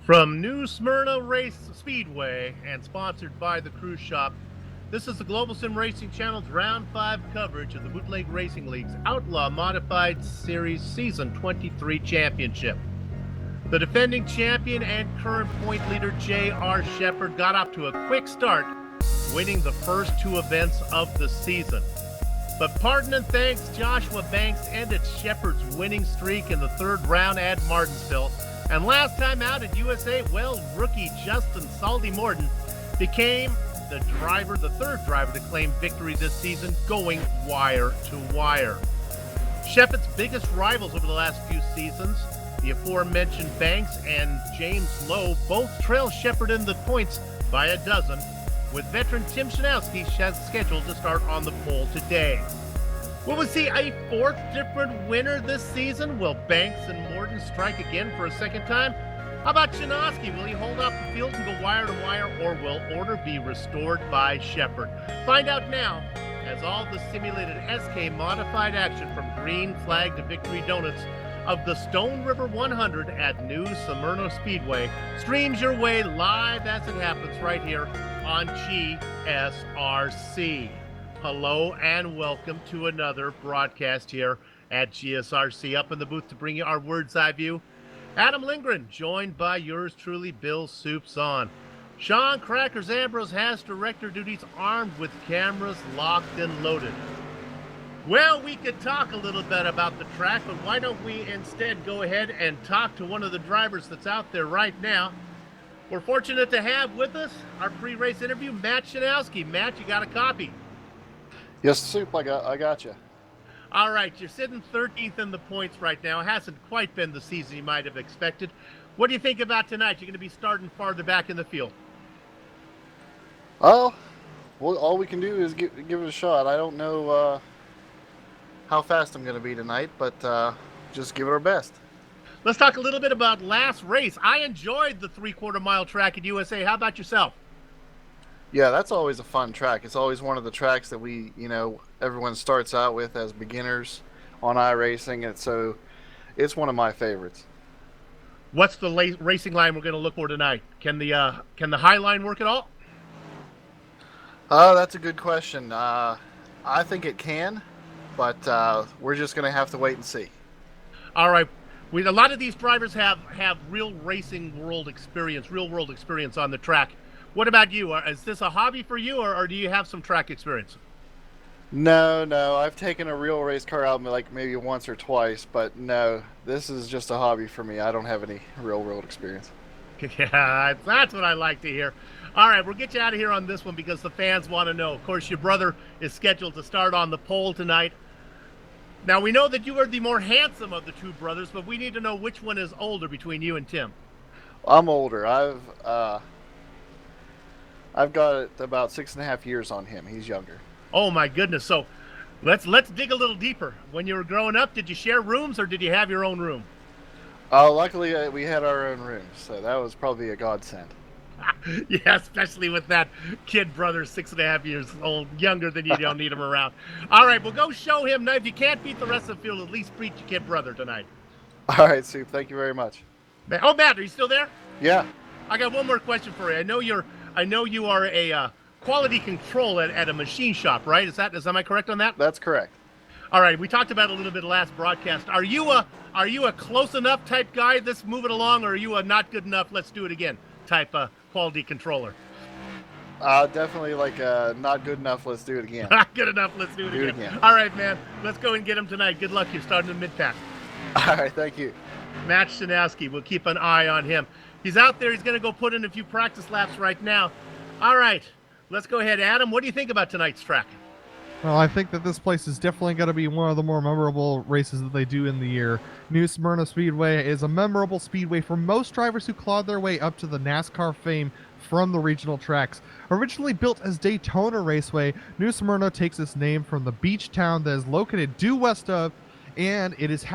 From New Smyrna Speedway and sponsored by the Cruise Shop, this is the Global Sim Racing Channel's Round 5 coverage of the Bootleg Racing League's Outlaw Modified Series Season 23 Championship. The defending champion and current point leader J.R. Shepherd got off to a quick start, winning the first two events of the season. But pardon and thanks, Joshua Banks ended Shepherd's winning streak in the third round at Martinsville. And last time out at USA, well, rookie Justin Salty Morton became the third driver to claim victory this season, going wire to wire. Shepherd's biggest rivals over the last few seasons, the aforementioned Banks and James Lowe, both trail Shepherd in the points by a dozen, with veteran Tim Shanowski scheduled to start on the pole today. Will we see a fourth different winner this season? Will Banks and Morton strike again for a second time? How about Chinoski? Will he hold off the field and go wire to wire, or will order be restored by Shepard? Find out now as all the simulated SK modified action from green flag to victory donuts of the Stone River 100 at New Smyrna Speedway streams your way live as it happens right here on GSRC. Hello and welcome to another broadcast here at GSRC. Up in the booth to bring you our Word's Eye View, Adam Lindgren, joined by yours truly, Bill Soups on. Sean Crackers Ambrose has director duties, armed with cameras locked and loaded. Well, we could talk a little bit about the track, but why don't we instead go ahead and talk to one of the drivers that's out there right now. We're fortunate to have with us our pre-race interview, Matt Chinoski. Matt, you got a copy? Yes, Soup, I got you. All right, you're sitting 13th in the points right now. It hasn't quite been the season you might have expected. What do you think about tonight? You're going to be starting farther back in the field. Oh, well, all we can do is give it a shot. I don't know how fast I'm going to be tonight, but just give it our best. Let's talk a little bit about last race. I enjoyed the 3/4 mile track at USA. How about yourself? Yeah, that's always a fun track. It's always one of the tracks that everyone starts out with as beginners on iRacing, and so it's one of my favorites. What's the racing line we're going to look for tonight? Can the high line work at all? That's a good question. I think it can, but we're just going to have to wait and see. All right. A lot of these drivers have real world experience on the track. What about you? Is this a hobby for you, or do you have some track experience? No. I've taken a real race car out like maybe once or twice, but no, this is just a hobby for me. I don't have any real world experience. Yeah, that's what I like to hear. All right, we'll get you out of here on this one because the fans want to know. Of course, your brother is scheduled to start on the pole tonight. Now, we know that you are the more handsome of the two brothers, but we need to know which one is older between you and Tim. I'm older. I've got about 6.5 years on him. He's younger. Oh my goodness! So, let's dig a little deeper. When you were growing up, did you share rooms or did you have your own room? Luckily, we had our own rooms, so that was probably a godsend. Yeah, especially with that kid brother, 6.5 years old, younger than you. Don't need him around. All right, well, go show him. Now, if you can't beat the rest of the field, at least beat your kid brother tonight. All right, Soup. Thank you very much. Oh, Matt, are you still there? Yeah. I got one more question for you. I know you are a quality control at a machine shop, right? Am I correct on that? That's correct. All right, we talked about it a little bit last broadcast. Are you a close enough type guy that's moving along, or are you a not good enough, let's do it again type quality controller? Definitely not good enough, let's do it again. Not good enough, let's do it again. All right, man, let's go and get him tonight. Good luck. You're starting in mid-pack. All right, thank you. Matt Chinoski, we'll keep an eye on him. He's out there. He's going to go put in a few practice laps right now. All right, let's go ahead. Adam, what do you think about tonight's track? Well, I think that this place is definitely going to be one of the more memorable races that they do in the year. New Smyrna Speedway is a memorable speedway for most drivers who clawed their way up to the NASCAR fame from the regional tracks. Originally built as Daytona Raceway, New Smyrna takes its name from the beach town that is located due west of, and it is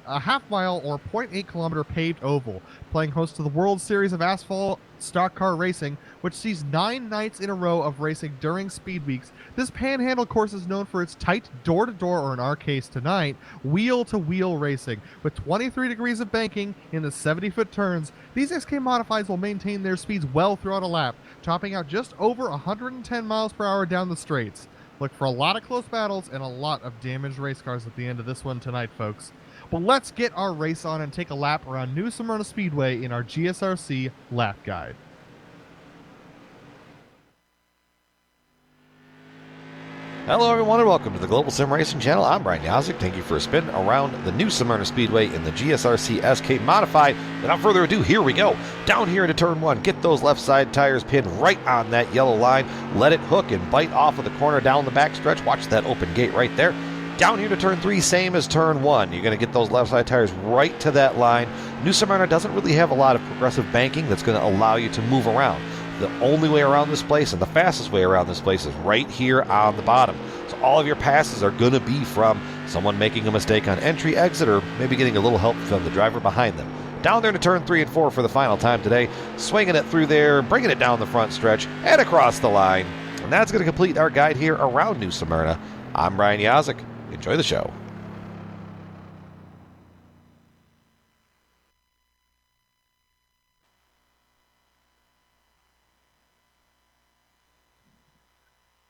a half-mile or 0.8-kilometer paved oval, playing host to the World Series of Asphalt Stock Car Racing, which sees 9 nights in a row of racing during speed weeks. This panhandle course is known for its tight door-to-door, or in our case tonight, wheel-to-wheel racing. With 23 degrees of banking in the 70-foot turns, these XK Modifieds will maintain their speeds well throughout a lap, topping out just over 110 miles per hour down the straights. Look for a lot of close battles and a lot of damaged race cars at the end of this one tonight, folks. But let's get our race on and take a lap around New Smyrna Speedway in our GSRC lap guide. Hello everyone and welcome to the Global Sim Racing Channel. I'm Brian Yazik. Thank you for a spin around the New Smyrna Speedway in the GSRC SK Modified. Without further ado, here we go. Down here into turn 1, get those left side tires pinned right on that yellow line. Let it hook and bite off of the corner down the back stretch. Watch that open gate right there. Down here to turn 3, same as turn 1. You're going to get those left side tires right to that line. New Smyrna doesn't really have a lot of progressive banking that's going to allow you to move around. The only way around this place and the fastest way around this place is right here on the bottom. So all of your passes are going to be from someone making a mistake on entry, exit, or maybe getting a little help from the driver behind them. Down there to turn 3 and 4 for the final time today, swinging it through there, bringing it down the front stretch and across the line. And that's going to complete our guide here around New Smyrna. I'm Brian Yazik. Enjoy the show.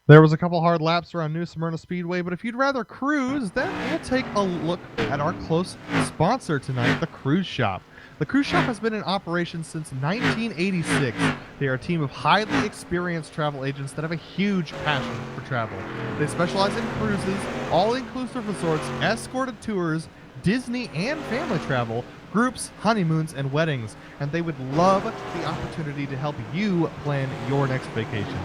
There was a couple hard laps around New Smyrna Speedway, but if you'd rather cruise, then we'll take a look at our close sponsor tonight, the Cruise Shop. The Cruise Shop has been in operation since 1986. They are a team of highly experienced travel agents that have a huge passion for travel. They specialize in cruises, all-inclusive resorts, escorted tours, Disney and family travel, groups, honeymoons, and weddings, and they would love the opportunity to help you plan your next vacation.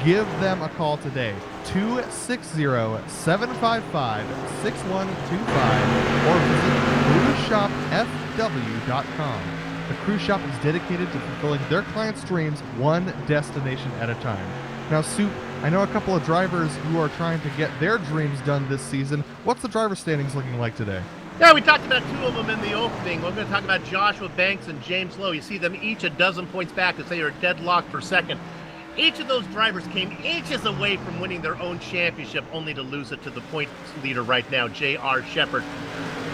Give them a call today, 260-755-6125, or visit cruiseshopfw.com. The Cruise Shop is dedicated to fulfilling their clients' dreams one destination at a time. Now, Soup, I know a couple of drivers who are trying to get their dreams done this season. What's the driver standings looking like today? Yeah, we talked about two of them in the opening. We're going to talk about Joshua Banks and James Lowe. You see them each a dozen points back as they are deadlocked for second. Each of those drivers came inches away from winning their own championship, only to lose it to the points leader right now, J.R. Shepard.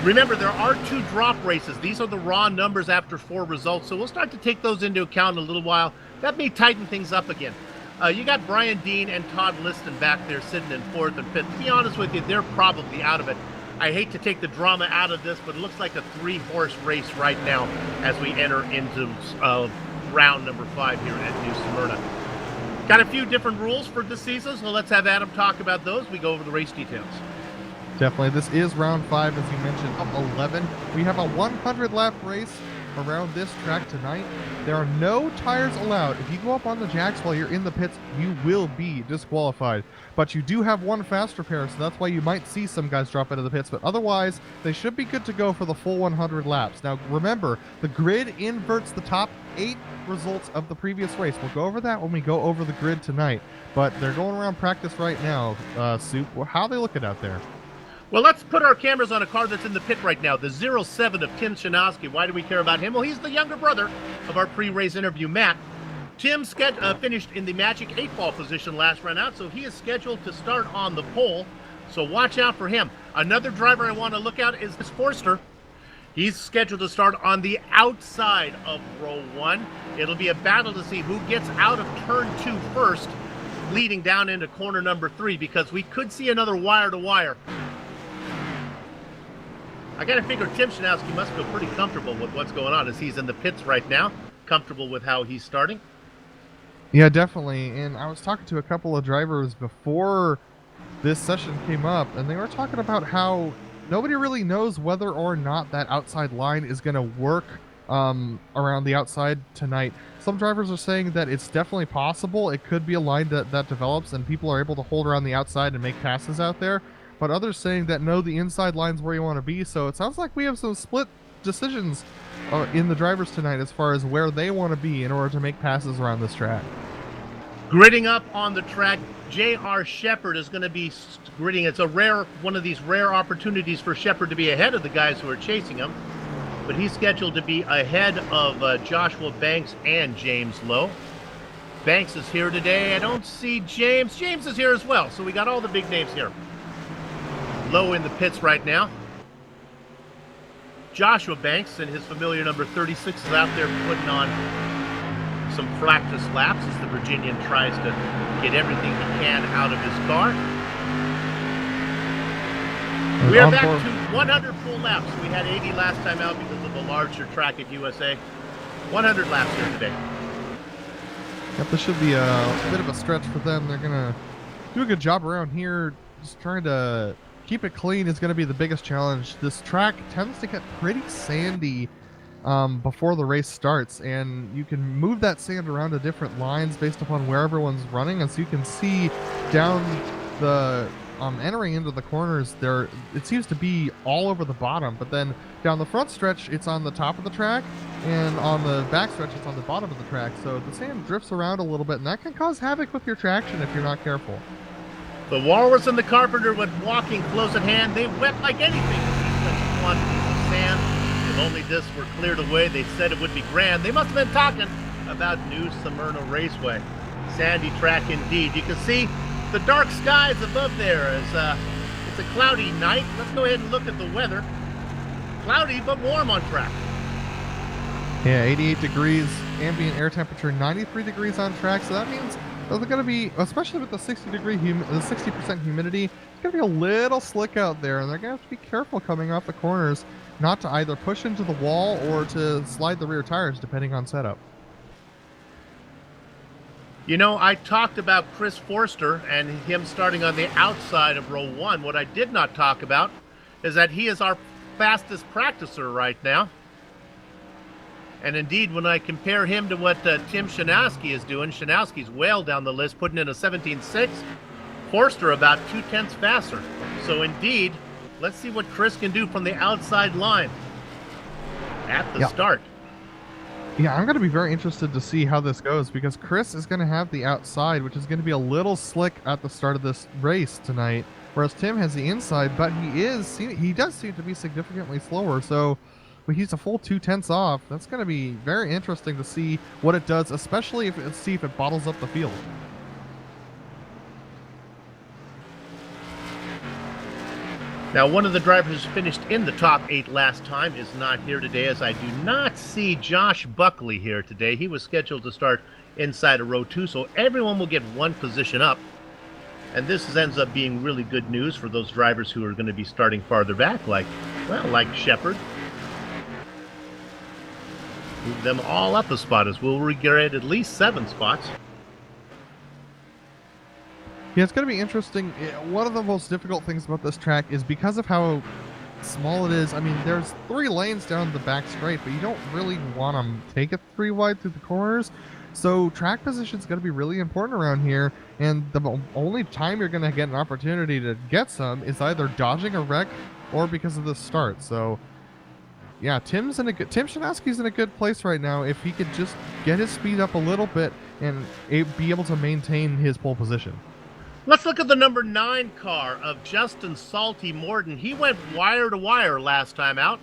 Remember, there are 2 drop races. These are the raw numbers after 4 results, so we'll start to take those into account in a little while. That may tighten things up again. You got Brian Dean and Todd Liston back there sitting in 4th and 5th. To be honest with you, they're probably out of it. I hate to take the drama out of this, but it looks like a 3-horse race right now as we enter into round number 5 here at New Smyrna. Got a few different rules for this season, so let's have Adam talk about those. We go over the race details. Definitely. This is round 5, as you mentioned, of 11. We have a 100-lap race around this track tonight. There are no tires allowed. If you go up on the jacks while you're in the pits, you will be disqualified. But you do have 1 fast repair, so that's why you might see some guys drop into the pits. But otherwise, they should be good to go for the full 100 laps. Now, remember, the grid inverts the top 8 results of the previous race. We'll go over that when we go over the grid tonight. But they're going around practice right now, Soup. How are they looking out there? Well, let's put our cameras on a car that's in the pit right now, the 07 of Tim Shanowski. Why do we care about him? Well, he's the younger brother of our pre-race interview, Matt. Tim finished in the magic 8-ball position last run out, so he is scheduled to start on the pole, so watch out for him. Another driver I want to look at is Forster. He's scheduled to start on the outside of row 1. It'll be a battle to see who gets out of turn 2 first, leading down into corner number 3, because we could see another wire-to-wire. I got to figure Tim Shanowski must feel pretty comfortable with what's going on as he's in the pits right now, comfortable with how he's starting. Yeah, definitely. And I was talking to a couple of drivers before this session came up, and they were talking about how nobody really knows whether or not that outside line is going to work around the outside tonight. Some drivers are saying that it's definitely possible. It could be a line that develops and people are able to hold around the outside and make passes out there. But others saying that no, the inside line's where you want to be. So it sounds like we have some split decisions in the drivers tonight as far as where they want to be in order to make passes around this track. Gridding up on the track, J.R. Shepard is going to be gridding. It's one of these rare opportunities for Shepard to be ahead of the guys who are chasing him. But he's scheduled to be ahead of Joshua Banks and James Lowe. Banks is here today. I don't see James. James is here as well. So we got all the big names here. Lowe in the pits right now. Joshua Banks and his familiar number 36 is out there putting on some practice laps as the Virginian tries to get everything he can out of his car. We are back to 100 full laps. We had 80 last time out because of the larger track at USA. 100 laps here today. Yep, this should be a bit of a stretch for them. They're going to do a good job around here. Just trying to keep it clean is going to be the biggest challenge. This track tends to get pretty sandy before the race starts, and you can move that sand around to different lines based upon where everyone's running. And so you can see down the entering into the corners there, it seems to be all over the bottom, but then down the front stretch it's on the top of the track, and on the back stretch it's on the bottom of the track. So the sand drifts around a little bit, and that can cause havoc with your traction if you're not careful. The Walrus and the Carpenter went walking close at hand. They wept like anything to see such quantities of sand. If only this were cleared away, they said it would be grand. They must have been talking about new Smyrna Raceway. Sandy track indeed. You can see the dark skies above there as it's a cloudy night. Let's go ahead and look at the weather. Cloudy but warm on track. Yeah, 88 degrees, ambient air temperature, 93 degrees on track. So that means there's going to be, especially with the 60% humidity, it's going to be a little slick out there, and they're going to have to be careful coming off the corners, not to either push into the wall or to slide the rear tires, depending on setup. You know, I talked about Chris Forster and him starting on the outside of row 1. What I did not talk about is that he is our fastest practicer right now. And indeed, when I compare him to what Tim Shanowski is doing, Shanowski's well down the list, putting in a 17.6. Forster about 0.2 faster. So indeed, let's see what Chris can do from the outside line at the start. Yeah, I'm going to be very interested to see how this goes, because Chris is going to have the outside, which is going to be a little slick at the start of this race tonight, whereas Tim has the inside, but he does seem to be significantly slower, so he's a full 0.2 off. That's going to be very interesting to see what it does, especially if it bottles up the field. Now, one of the drivers who finished in the top 8 last time is not here today, as I do not see Josh Buckley here today. He was scheduled to start inside of row 2, so everyone will get one position up. And this ends up being really good news for those drivers who are going to be starting farther back, like Shepard. Move them all up a spot, as we'll regret at least 7 spots. Yeah, it's going to be interesting. One of the most difficult things about this track is because of how small it is. I mean, there's 3 lanes down the back straight, but you don't really want to take it 3 wide through the corners. So track position is going to be really important around here, and the only time you're going to get an opportunity to get some is either dodging a wreck or because of the start. So yeah, Tim Shanowski's in a good place right now if he could just get his speed up a little bit and be able to maintain his pole position. Let's look at the number 9 car of Justin Salty Morton. He went wire to wire last time out.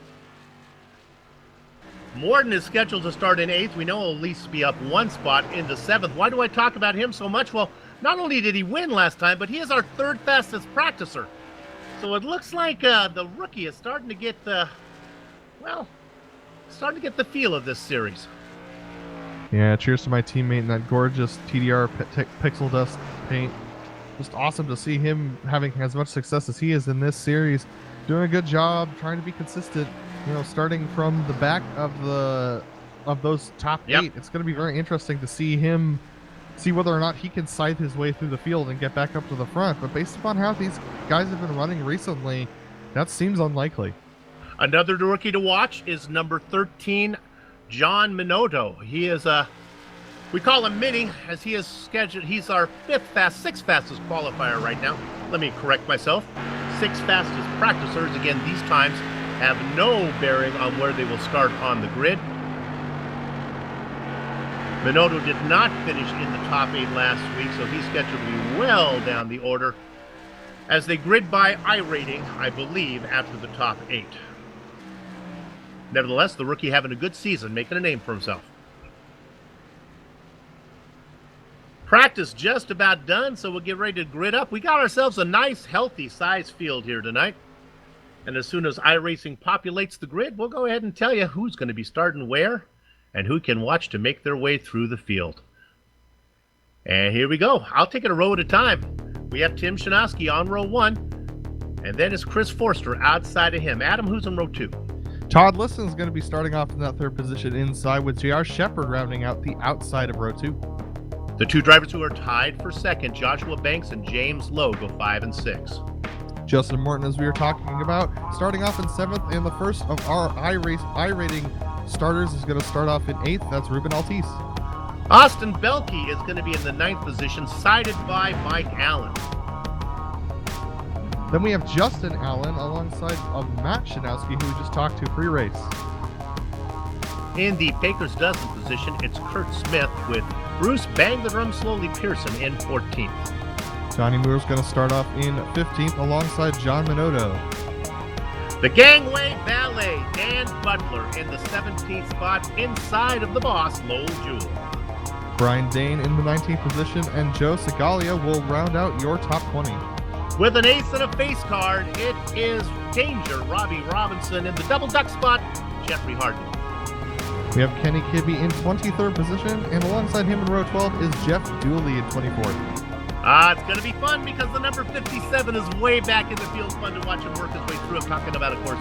Morton is scheduled to start in 8th. We know he'll at least be up 1 spot into 7th. Why do I talk about him so much? Well, not only did he win last time, but he is our 3rd fastest practicer. So it looks like the rookie is starting to get the feel of this series. Yeah, cheers to my teammate in that gorgeous TDR pixel dust paint. Just awesome to see him having as much success as he is in this series. Doing a good job, trying to be consistent. You know, starting from the back of those top 8. It's going to be very interesting to see whether or not he can scythe his way through the field and get back up to the front. But based upon how these guys have been running recently, that seems unlikely. Another rookie to watch is number 13, John Minotto. He is we call him Mini, as he is scheduled. He's our 6th fastest qualifier right now. Let me correct myself. 6th fastest practicers. Again, these times have no bearing on where they will start on the grid. Minotto did not finish in the top 8 last week, so he's scheduled to be well down the order as they grid by iRating, I believe, after the top 8. Nevertheless, the rookie having a good season, making a name for himself. Practice just about done, so we'll get ready to grid up. We got ourselves a nice, healthy size field here tonight. And as soon as iRacing populates the grid, we'll go ahead and tell you who's going to be starting where and who can watch to make their way through the field. And here we go. I'll take it a row at a time. We have Tim Shanowski on row 1, and then it's Chris Forster outside of him. Adam, who's in row 2? Todd Liston is going to be starting off in that 3rd position inside, with JR Shepard rounding out the outside of row 2. The 2 drivers who are tied for 2nd, Joshua Banks and James Lowe, go 5 and 6. Justin Morton, as we were talking about, starting off in 7th, and the first of our iRating starters is going to start off in 8th. That's Ruben Altice. Austin Belkey is going to be in the 9th position, sided by Mike Allen. Then we have Justin Allen alongside of Matt Shanowski, who we just talked to pre-race. In the Baker's Dozen position, it's Kurt Smith with Bruce Bang the Drum Slowly Pearson in 14th. Johnny Moore's going to start off in 15th alongside John Minotto. The Gangway Ballet, Dan Butler in the 17th spot inside of the boss, Lowell Jewell. Brian Dane in the 19th position, and Joe Segalia will round out your top 20. With an ace and a face card, it is Danger Robbie Robinson in the double duck spot, Jeffrey Harden. We have Kenny Kibbe in 23rd position, and alongside him in row 12 is Jeff Dooley in 24th. It's going to be fun because the number 57 is way back in the field. Fun to watch him work his way through. I'm talking about, of course,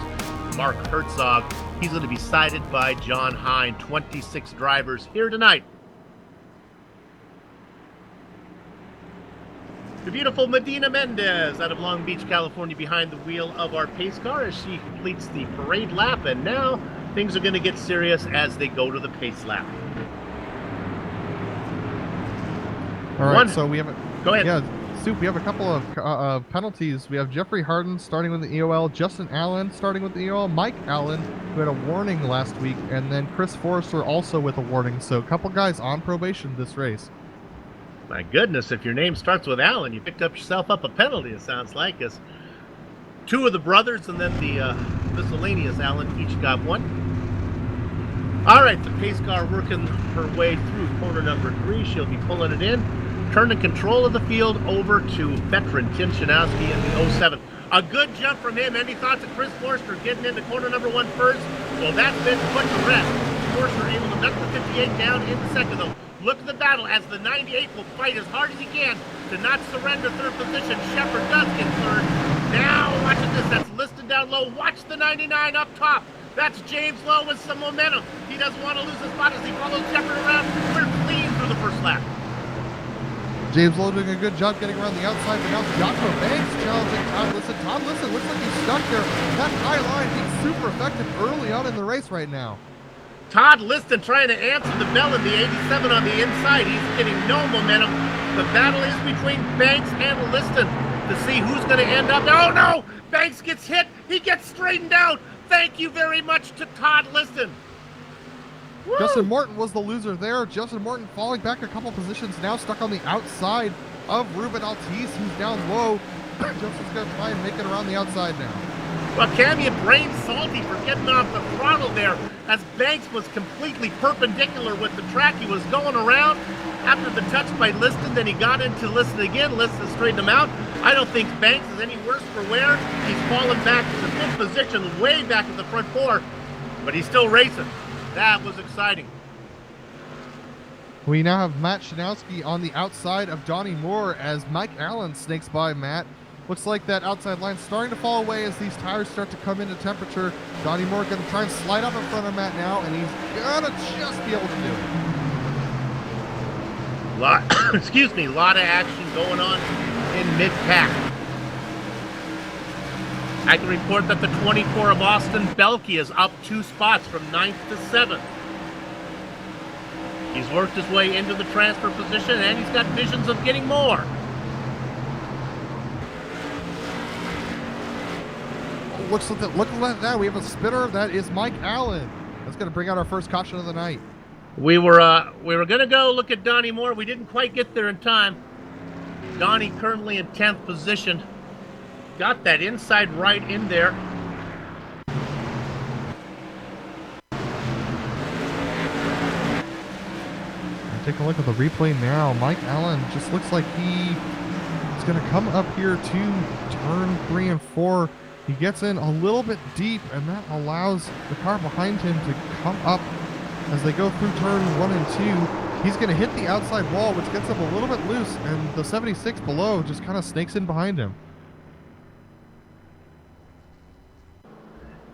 Mark Herzog. He's going to be sided by John Hine. 26 drivers here tonight. The beautiful Medina Mendez out of Long Beach, California, behind the wheel of our pace car as she completes the parade lap. And now things are going to get serious as they go to the pace lap. All right, so we have Go ahead. Yeah, Soup, we have a couple of penalties. We have Jeffrey Harden starting with the EOL, Justin Allen starting with the EOL, Mike Allen, who had a warning last week, and then Chris Forrester also with a warning. So a couple guys on probation this race. My goodness, if your name starts with Allen, you picked yourself up a penalty, it sounds like. As two of the brothers and then the miscellaneous Allen each got one. All right, the pace car working her way through corner number 3. She'll be pulling it in. Turning control of the field over to veteran Tim Shanowski in the 07. A good jump from him. Any thoughts of Chris Forster getting into corner number 1 first? Well, that's been put to rest. Forster able to knock the 58 down in the second, though. Look at the battle as the 98 will fight as hard as he can to not surrender third position. Shepard does get third. Now, watch this. That's listed down low. Watch the 99 up top. That's James Lowe with some momentum. He doesn't want to lose his spot as he follows Shepard around. We're clean through the first lap. James Lowe doing a good job getting around the outside, but now Jocko Banks challenging Todd Liston. Todd Liston looks like he's stuck there. That high line being super effective early on in the race right now. Todd Liston trying to answer the bell in the 87 on the inside. He's getting no momentum. The battle is between Banks and Liston to see who's going to end up. Oh no! Banks gets hit. He gets straightened out. Thank you very much to Todd Liston. Woo! Justin Morton was the loser there. Justin Morton falling back a couple positions, now stuck on the outside of Ruben Altice, who's down low. Justin's going to try and make it around the outside now. Well, Cammy and Brain salty for getting off the throttle there as Banks was completely perpendicular with the track. He was going around after the touch by Liston, then he got into Liston again. Liston straightened him out. I don't think Banks is any worse for wear. He's fallen back to the 5th position, way back in the front 4, but he's still racing. That was exciting. We now have Matt Shanowski on the outside of Donnie Moore as Mike Allen snakes by Matt. Looks like that outside line starting to fall away as these tires start to come into temperature. Donnie Moore going to try and slide up in front of Matt now, and he's going to just be able to do it. Excuse me, lot of action going on in mid-pack. I can report that the 24 of Austin Belke is up 2 spots from 9th to 7th. He's worked his way into the transfer position, and he's got visions of getting more. Look at that. We have a spinner. That is Mike Allen. That's going to bring out our first caution of the night. We were going to go look at Donnie Moore. We didn't quite get there in time. Donnie currently in 10th position. Got that inside right in there. Take a look at the replay now. Mike Allen just looks like he is going to come up here to turn 3 and 4. He gets in a little bit deep, and that allows the car behind him to come up as they go through turn 1 and 2. He's going to hit the outside wall, which gets him a little bit loose, and the 76 below just kind of snakes in behind him.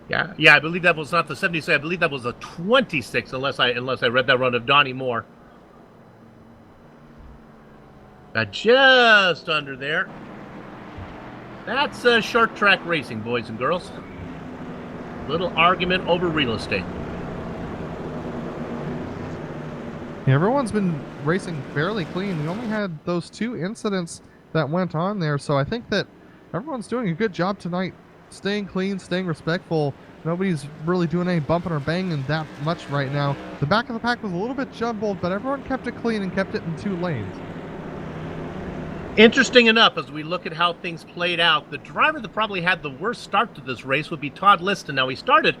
Yeah, I believe that was not the 76. I believe that was a 26, unless I read that wrong, of Donnie Moore. Just under there. That's short track racing, boys and girls. Little argument over real estate. Yeah, everyone's been racing fairly clean. We only had those 2 incidents that went on there, so I think that everyone's doing a good job tonight, staying clean, staying respectful. Nobody's really doing any bumping or banging that much right now. The back of the pack was a little bit jumbled, but everyone kept it clean and kept it in 2 lanes. Interesting enough, as we look at how things played out, the driver that probably had the worst start to this race would be Todd Liston. Now, he started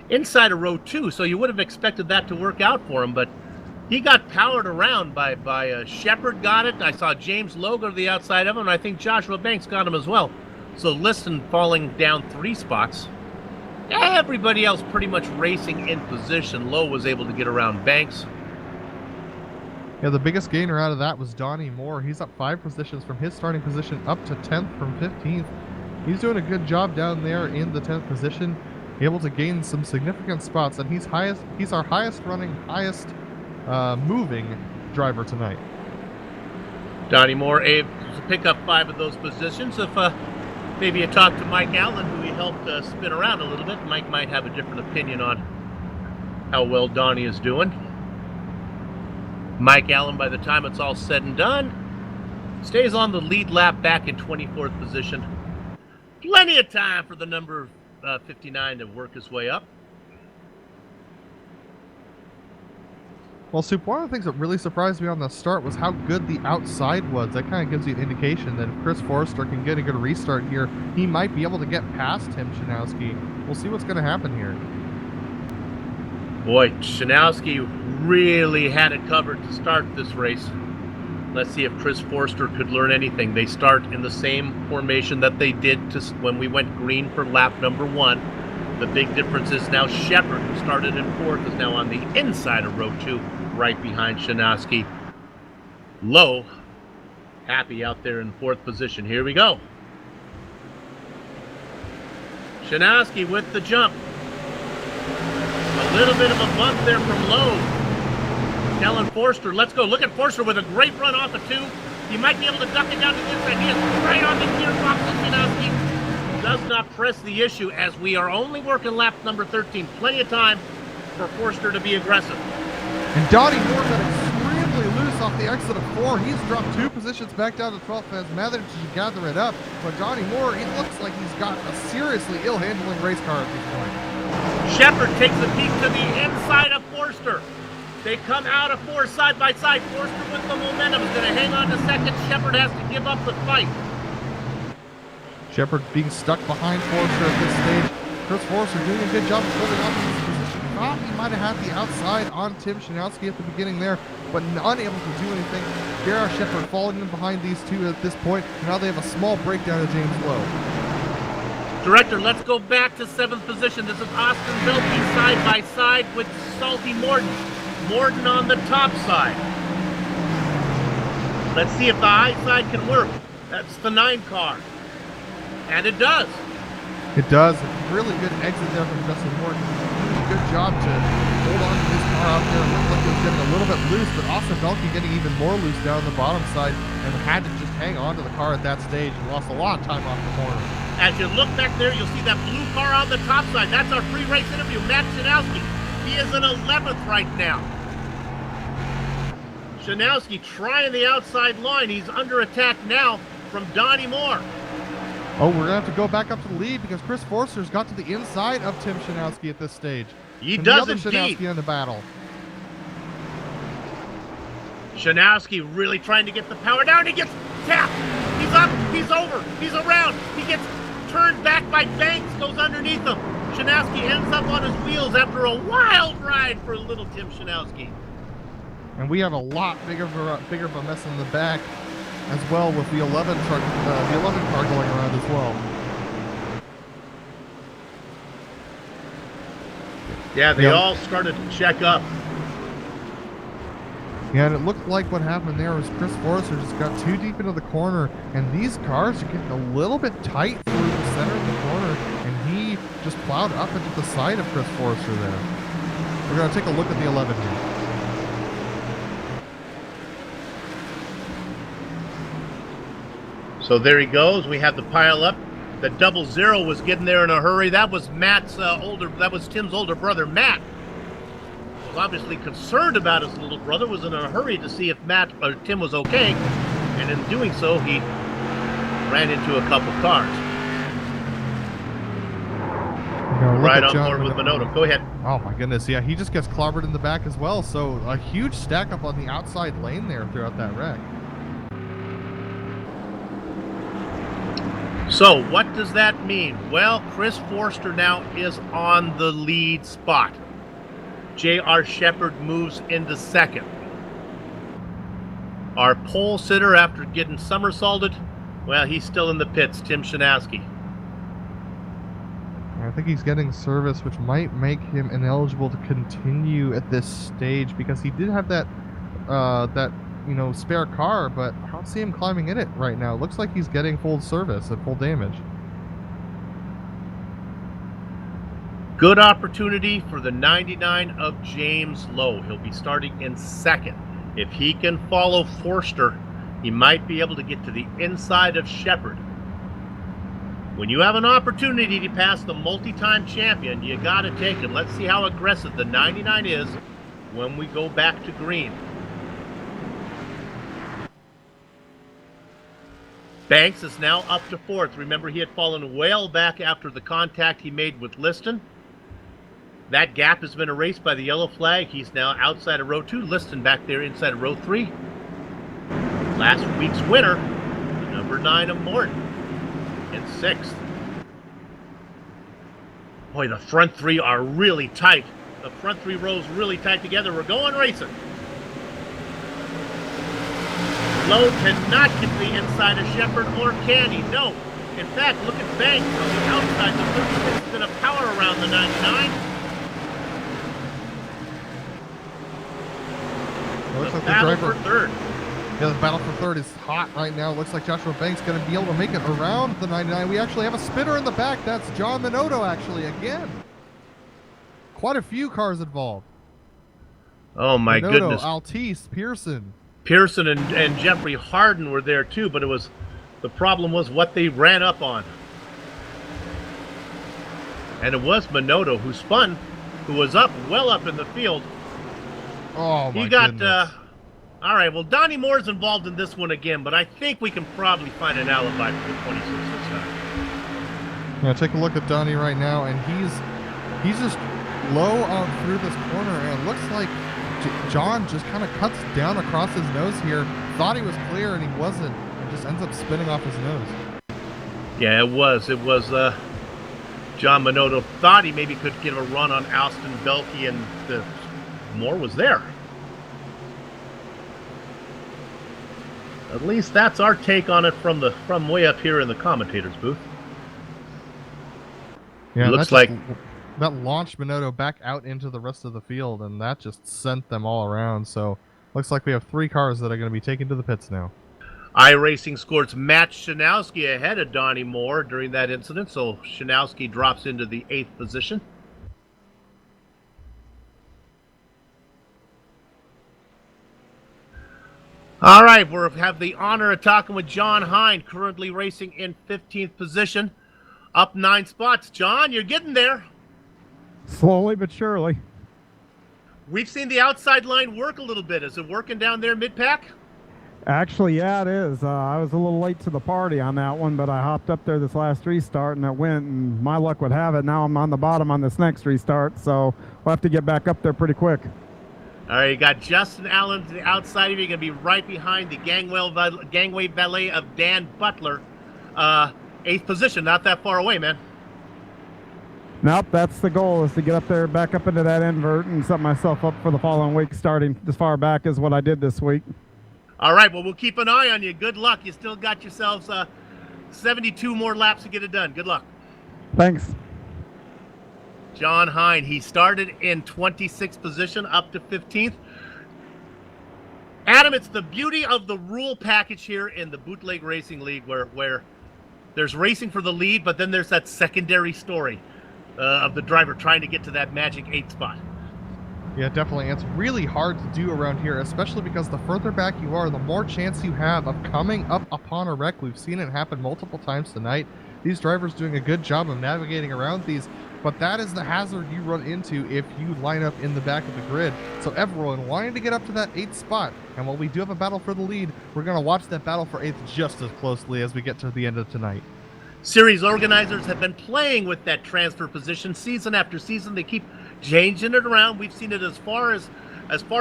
inside of row 2, so you would have expected that to work out for him, but he got powered around by Shepard got it. I saw James Lowe go to the outside of him, and I think Joshua Banks got him as well. So Liston falling down 3 spots. Everybody else pretty much racing in position. Lowe was able to get around Banks. Yeah, the biggest gainer out of that was Donnie Moore. He's up 5 positions from his starting position up to 10th from 15th. He's doing a good job down there in the 10th position, able to gain some significant spots, and he's our highest running, highest moving driver tonight. Donnie Moore able to pick up 5 of those positions. If maybe you talk to Mike Allen, who he helped spin around a little bit, Mike might have a different opinion on how well Donnie is doing. Mike Allen, by the time it's all said and done, stays on the lead lap back in 24th position. Plenty of time for the number 59 to work his way up. Well, Soup, one of the things that really surprised me on the start was how good the outside was. That kind of gives you an indication that if Chris Forrester can get a good restart here, he might be able to get past Tim Shanowski. We'll see what's going to happen here. Boy, Shanowski really had it covered to start this race. Let's see if Chris Forrester could learn anything. They start in the same formation that they did when we went green for lap number 1. The big difference is now Shepard, who started in 4th, is now on the inside of row 2, right behind Shanowski. Lowe, happy out there in 4th position. Here we go. Shanowski with the jump. A little bit of a bump there from Lowe. Telling Forster, let's go. Look at Forster with a great run off of 2. He might be able to duck it down to the inside. He is right on the gearbox of Shanowski. Does not press the issue as we are only working lap number 13. Plenty of time for Forster to be aggressive. And Donnie Moore got extremely loose off the exit of 4. He's dropped 2 positions back down to 12th and has managed to gather it up. But Donnie Moore, he looks like he's got a seriously ill-handling race car at this point. Shepard takes a peek to the inside of Forster. They come out of 4 side by side. Forster with the momentum is going to hang on to 2nd. Shepard has to give up the fight. Shepard being stuck behind Forster at this stage. Chris Forster doing a good job of holding on to his position. Thought he might have had the outside on Tim Shanowski at the beginning there, but unable to do anything. Garrett Shepard falling in behind these 2 at this point. Now they have a small breakdown of James Lowe. Director, let's go back to 7th position. This is Austin Velke side by side with Salty Morton. Morton on the top side. Let's see if the high side can work. That's the 9 car. And it does. It does. Really good exit there from Justin Morton. Doing a good job to hold on to his car out there. It looked like it was getting a little bit loose, but Austin Velke getting even more loose down the bottom side and had to just hang on to the car at that stage and lost a lot of time off the corner. As you look back there, you'll see that blue car on the top side. That's our pre-race interview, Matt Shanowski. He is in 11th right now. Shanowski trying the outside line. He's under attack now from Donnie Moore. Oh, we're going to have to go back up to the lead because Chris Forster's got to the inside of Tim Shanowski at this stage. He and does the other indeed. Shanowski in the battle. Shanowski really trying to get the power down. He gets tapped. He's up. He's over. He's around. He gets turned back by Banks. Goes underneath him. Shanowski ends up on his wheels after a wild ride for little Tim Shanowski. And we have a lot bigger of a mess in the back as well with the 11 truck, the 11 car going around as well. Yeah, they all started to check up. Yeah, and it looked like what happened there was Chris Forrester just got too deep into the corner, and these cars are getting a little bit tight through the center of the corner, and he just plowed up into the side of Chris Forrester there. We're going to take a look at the 11 here. So there he goes. We have the pile up. The 00 was getting there in a hurry. That was Tim's older brother, Matt. Was obviously concerned about his little brother, was in a hurry to see if Tim was okay, and in doing so, he ran into a couple cars. Right on board with Minota. Go ahead. Oh my goodness, yeah, he just gets clobbered in the back as well, so a huge stack up on the outside lane there throughout that wreck. So what does that mean? Well, Chris Forster now is on the lead spot. J.R. Shepard moves into second. Our pole sitter, after getting somersaulted, well, he's still in the pits, Tim Shanowski. I think he's getting service, which might make him ineligible to continue at this stage because he did have that spare car, but I don't see him climbing in it right now. Looks like he's getting full service at full damage. Good opportunity for the 99 of James Lowe. He'll be starting in second. If he can follow Forster, he might be able to get to the inside of Shepard. When you have an opportunity to pass the multi-time champion, you got to take it. Let's see how aggressive the 99 is when we go back to green. Banks is now up to fourth. Remember, he had fallen well back after the contact he made with Liston. That gap has been erased by the yellow flag. He's now outside of row 2. Liston back there inside of row 3. Last week's winner, number 9 of Morton, in 6th. Boy, the front 3 are really tight. The front 3 rows really tight together. We're going racing. Lowe cannot get to the inside of Shepard, or can he? No. In fact, look at Banks on the outside. The 36 is going to power around the 99. Looks like the battle driver for third. Yeah, the battle for third is hot right now. It looks like Joshua Banks going to be able to make it around the 99. We actually have a spinner in the back. That's John Minotto, actually, again. Quite a few cars involved. Oh, my Minotto, goodness. Altice, Pearson. Pearson and Jeffrey Harden were there, too, but the problem was what they ran up on. And it was Minotto who spun, who was well up in the field. Oh, my You got, goodness. all right, well, Donnie Moore's involved in this one again, but I think we can probably find an alibi for the 26 this time. Yeah, take a look at Donnie right now, and he's just low out through this corner, and it looks like John just kind of cuts down across his nose here. Thought he was clear, and he wasn't. And just ends up spinning off his nose. Yeah, it was. John Minotto thought he maybe could get a run on Alston Belkey, and Moore was there. At least that's our take on it from way up here in the commentator's booth. Yeah, looks like that launched Minotto back out into the rest of the field, and that just sent them all around. So looks like we have 3 cars that are going to be taken to the pits now. iRacing scores Matt Shanowski ahead of Donnie Moore during that incident, so Shanowski drops into the 8th position. All right, we have the honor of talking with John Hine, currently racing in 15th position, up 9 spots. John, you're getting there. Slowly but surely. We've seen the outside line work a little bit. Is it working down there mid-pack? Actually, yeah, it is. I was a little late to the party on that one, but I hopped up there this last restart and it went, and my luck would have it. Now I'm on the bottom on this next restart, so we'll have to get back up there pretty quick. All right, you got Justin Allen to the outside of you. You're going to be right behind the gangway valet of Dan Butler. 8th position, not that far away, man. Nope, that's the goal, is to get up there, back up into that invert and set myself up for the following week, starting as far back as what I did this week. All right, well, we'll keep an eye on you. Good luck. You still got yourselves 72 more laps to get it done. Good luck. Thanks. John Hine, he started in 26th position up to 15th. Adam, it's the beauty of the rule package here in the Bootleg Racing League where there's racing for the lead, but then there's that secondary story of the driver trying to get to that magic 8th spot. Yeah, definitely. It's really hard to do around here, especially because the further back you are, the more chance you have of coming up upon a wreck. We've seen it happen multiple times tonight. These drivers doing a good job of navigating around these, but that is the hazard you run into if you line up in the back of the grid. So everyone wanting to get up to that 8th spot, and while we do have a battle for the lead, we're going to watch that battle for 8th just as closely as we get to the end of tonight. Series organizers have been playing with that transfer position season after season. They keep changing it around. We've seen it as far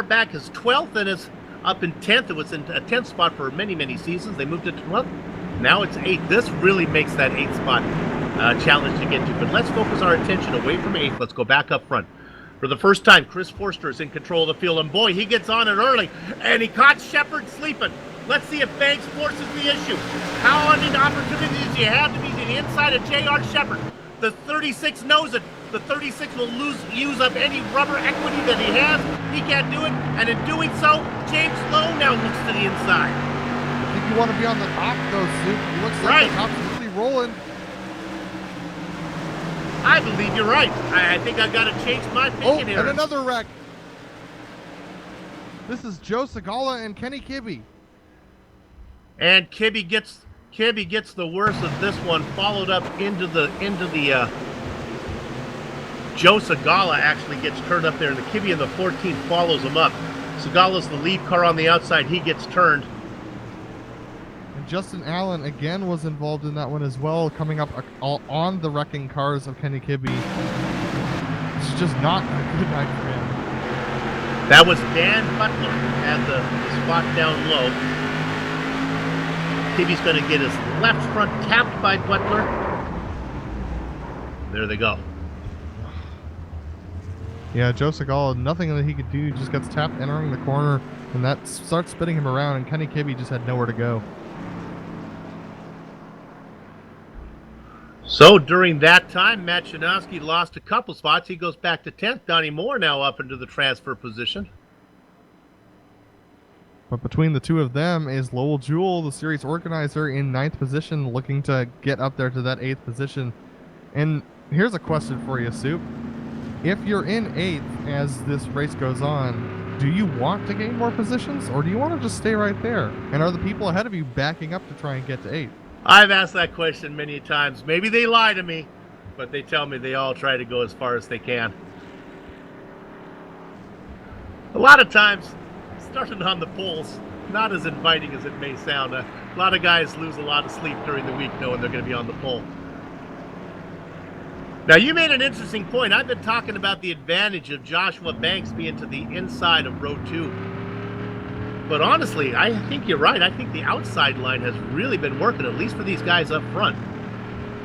back as 12th, and it's up in 10th. It was in a 10th spot for many seasons. They moved it to 12th. Now it's 8th. This really makes that 8th spot challenge to get to. But let's focus our attention away from 8th. Let's go back up front. For the first time, Chris Forster is in control of the field, and boy, he gets on it early, and he caught Shepard sleeping. Let's see if Banks forces the issue. How many opportunities do you have to be to the inside of J.R. Shepard? The 36 knows it. The 36 will use up any rubber equity that he has. He can't do it, and in doing so, James Lowe now looks to the inside. I think you want to be on the top, though, Soup. He looks like the top's really rolling. I believe you're right. I think I've got to change my thinking here. And another wreck. This is Joe Segala and Kenny Kibbe. And Kibbe gets the worst of this one, followed up into the Joe Segala actually gets turned up there, and the Kibbe in the 14th follows him up. Segala's the lead car on the outside. He gets turned. Justin Allen again was involved in that one as well, coming up on the wrecking cars of Kenny Kibbe. It's just not a good night for him. That was Dan Butler at the spot down low. Kibbe's going to get his left front tapped by Butler. There they go. Yeah, Joe Segala, nothing that he could do, just gets tapped entering the corner, and that starts spinning him around, and Kenny Kibbe just had nowhere to go. So during that time, Matt Shanowski lost a couple spots. He goes back to 10th. Donnie Moore now up into the transfer position. But between the two of them is Lowell Jewell, the series organizer, in 9th position, looking to get up there to that 8th position. And here's a question for you, Soup. If you're in 8th as this race goes on, do you want to gain more positions, or do you want to just stay right there? And are the people ahead of you backing up to try and get to 8th? I've asked that question many times. Maybe they lie to me, but they tell me they all try to go as far as they can. A lot of times, starting on the poles, not as inviting as it may sound. A lot of guys lose a lot of sleep during the week knowing they're going to be on the pole. Now, you made an interesting point. I've been talking about the advantage of Joshua Banks being to the inside of row 2. But honestly, I think you're right. I think the outside line has really been working, at least for these guys up front.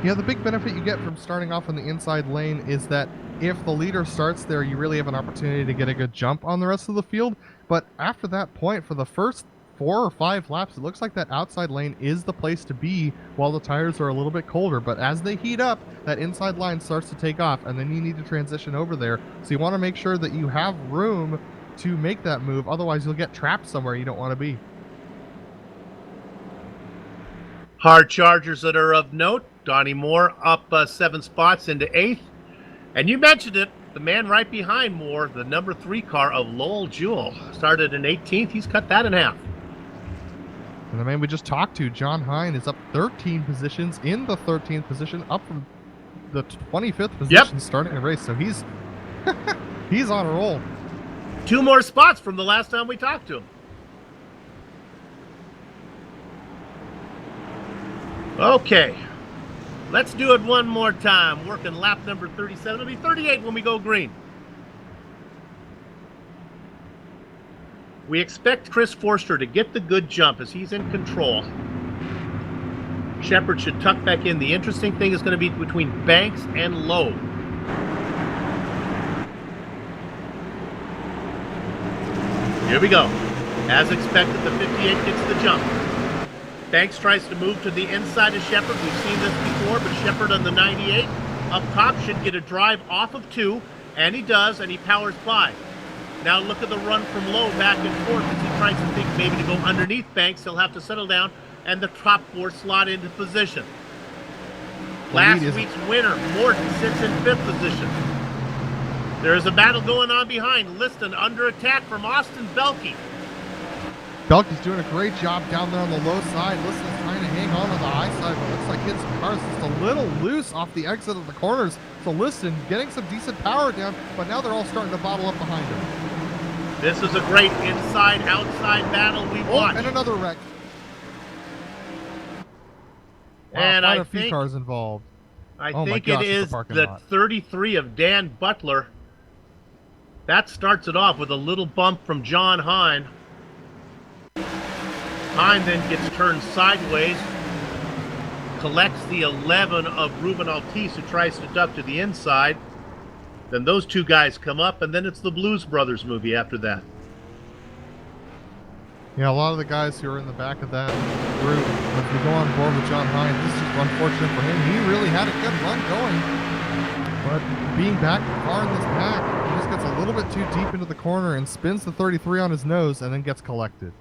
Yeah, the big benefit you get from starting off in the inside lane is that if the leader starts there, you really have an opportunity to get a good jump on the rest of the field. But after that point, for the first 4 or 5 laps, it looks like that outside lane is the place to be while the tires are a little bit colder. But as they heat up, that inside line starts to take off, and then you need to transition over there. So you want to make sure that you have room to make that move, otherwise you'll get trapped somewhere you don't want to be. Hard chargers that are of note. Donnie Moore up 7 spots into 8th. And you mentioned it, the man right behind Moore, the number 3 car of Lowell Jewell, started in 18th. He's cut that in half. And the man we just talked to, John Hine, is up 13 positions in the 13th position, up from the 25th position starting the race. So he's he's on a roll. 2 more spots from the last time we talked to him. Okay, let's do it one more time. Working lap number 37. It'll be 38 when we go green. We expect Chris Forster to get the good jump as he's in control. Shepard should tuck back in. The interesting thing is going to be between Banks and Lowe. Here we go. As expected, the 58 gets the jump. Banks tries to move to the inside of Shepard. We've seen this before, but Shepard on the 98 up top should get a drive off of 2, and he does, and he powers by. Now look at the run from Lowe back and forth as he tries to think maybe to go underneath Banks. He'll have to settle down, and the top 4 slot into position. Last week's winner, Morton, sits in 5th position. There is a battle going on behind. Liston under attack from Austin Belkey. Belkey's doing a great job down there on the low side. Liston's trying to hang on the high side, but it looks like his car's just a little loose off the exit of the corners. So Liston getting some decent power down, but now they're all starting to bottle up behind him. This is a great inside-outside battle we watched. And another wreck. Wow, and quite I a few think cars involved. I think it is the 33 of Dan Butler. That starts it off with a little bump from John Hine. Hine then gets turned sideways. collects the 11 of Ruben Altice, who tries to duck to the inside. Then those two guys come up, and then it's the Blues Brothers movie after that. Yeah, a lot of the guys who are in the back of that group, if we go on board with John Hines, this is just unfortunate for him. He really had a good run going, but being back far in this pack, he just gets a little bit too deep into the corner and spins the 33 on his nose and then gets collected.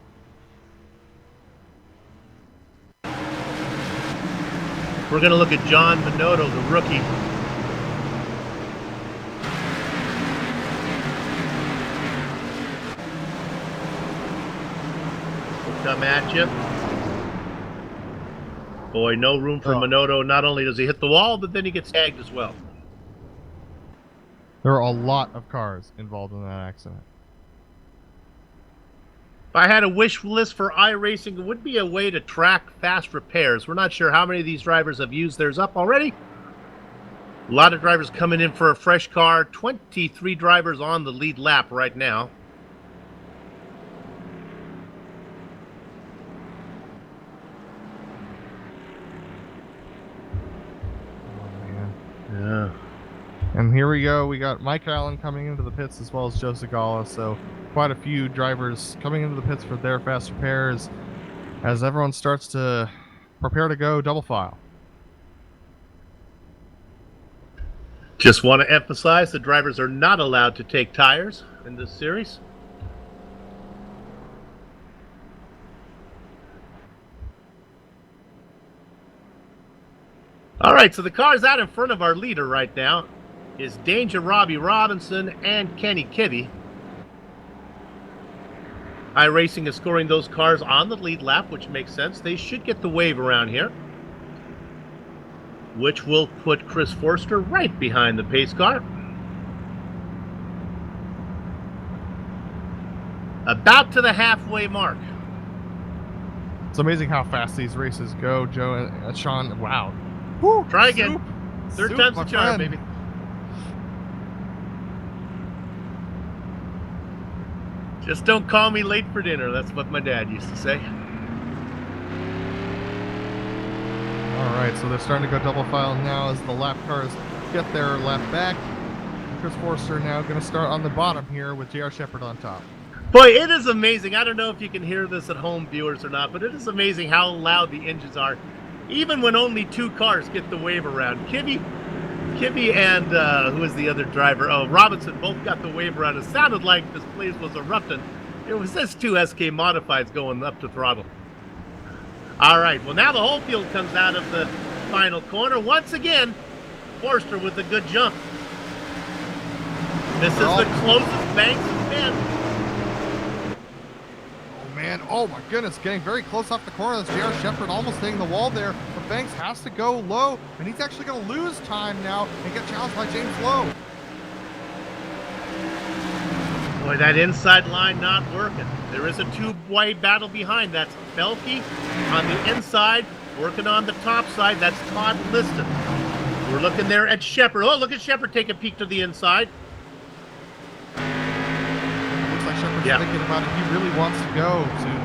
We're going to look at John Minotto, the rookie. Come at you. Boy, no room for Minotto. Not only does he hit the wall, but then he gets tagged as well. There are a lot of cars involved in that accident. If I had a wish list for iRacing, it would be a way to track fast repairs. We're not sure how many of these drivers have used theirs up already. A lot of drivers coming in for a fresh car. 23 drivers on the lead lap right now. Yeah. And here we go. We got Mike Allen coming into the pits as well as Joe Segala. So quite a few drivers coming into the pits for their fast repairs as everyone starts to prepare to go double file. Just want to emphasize the drivers are not allowed to take tires in this series. All right, so the cars out in front of our leader right now is Danger Robbie Robinson and Kenny Kitty. iRacing is scoring those cars on the lead lap, which makes sense. They should get the wave around here, which will put Chris Forster right behind the pace car. About to the halfway mark. It's amazing how fast these races go, Joe and Sean. Wow. Woo, try again. Third time's the charm, baby. Just don't call me late for dinner. That's what my dad used to say. All right, so they're starting to go double file now as the lap cars get their lap back. Chris Forster now going to start on the bottom here with J.R. Shepard on top. Boy, it is amazing. I don't know if you can hear this at home, viewers, or not, but it is amazing how loud the engines are. Even when only two cars get the wave around. Kibbe and who was the other driver? Oh, Robinson both got the wave around. It sounded like this place was erupting. It was this two SK Modifieds going up to throttle. All right, well, now the whole field comes out of the final corner. Once again, Forster with a good jump. This is the closest Banks has been. Man, oh my goodness, getting very close off the corner. That's J.R. Shepard almost hitting the wall there, but Banks has to go low, and he's actually going to lose time now and get challenged by James Lowe. Boy, that inside line not working. There is a two-way battle behind. That's Belke on the inside, working on the top side. That's Todd Liston. We're looking there at Shepard. Oh, look at Shepard take a peek to the inside. Shepard's thinking about it. He really wants to go soon.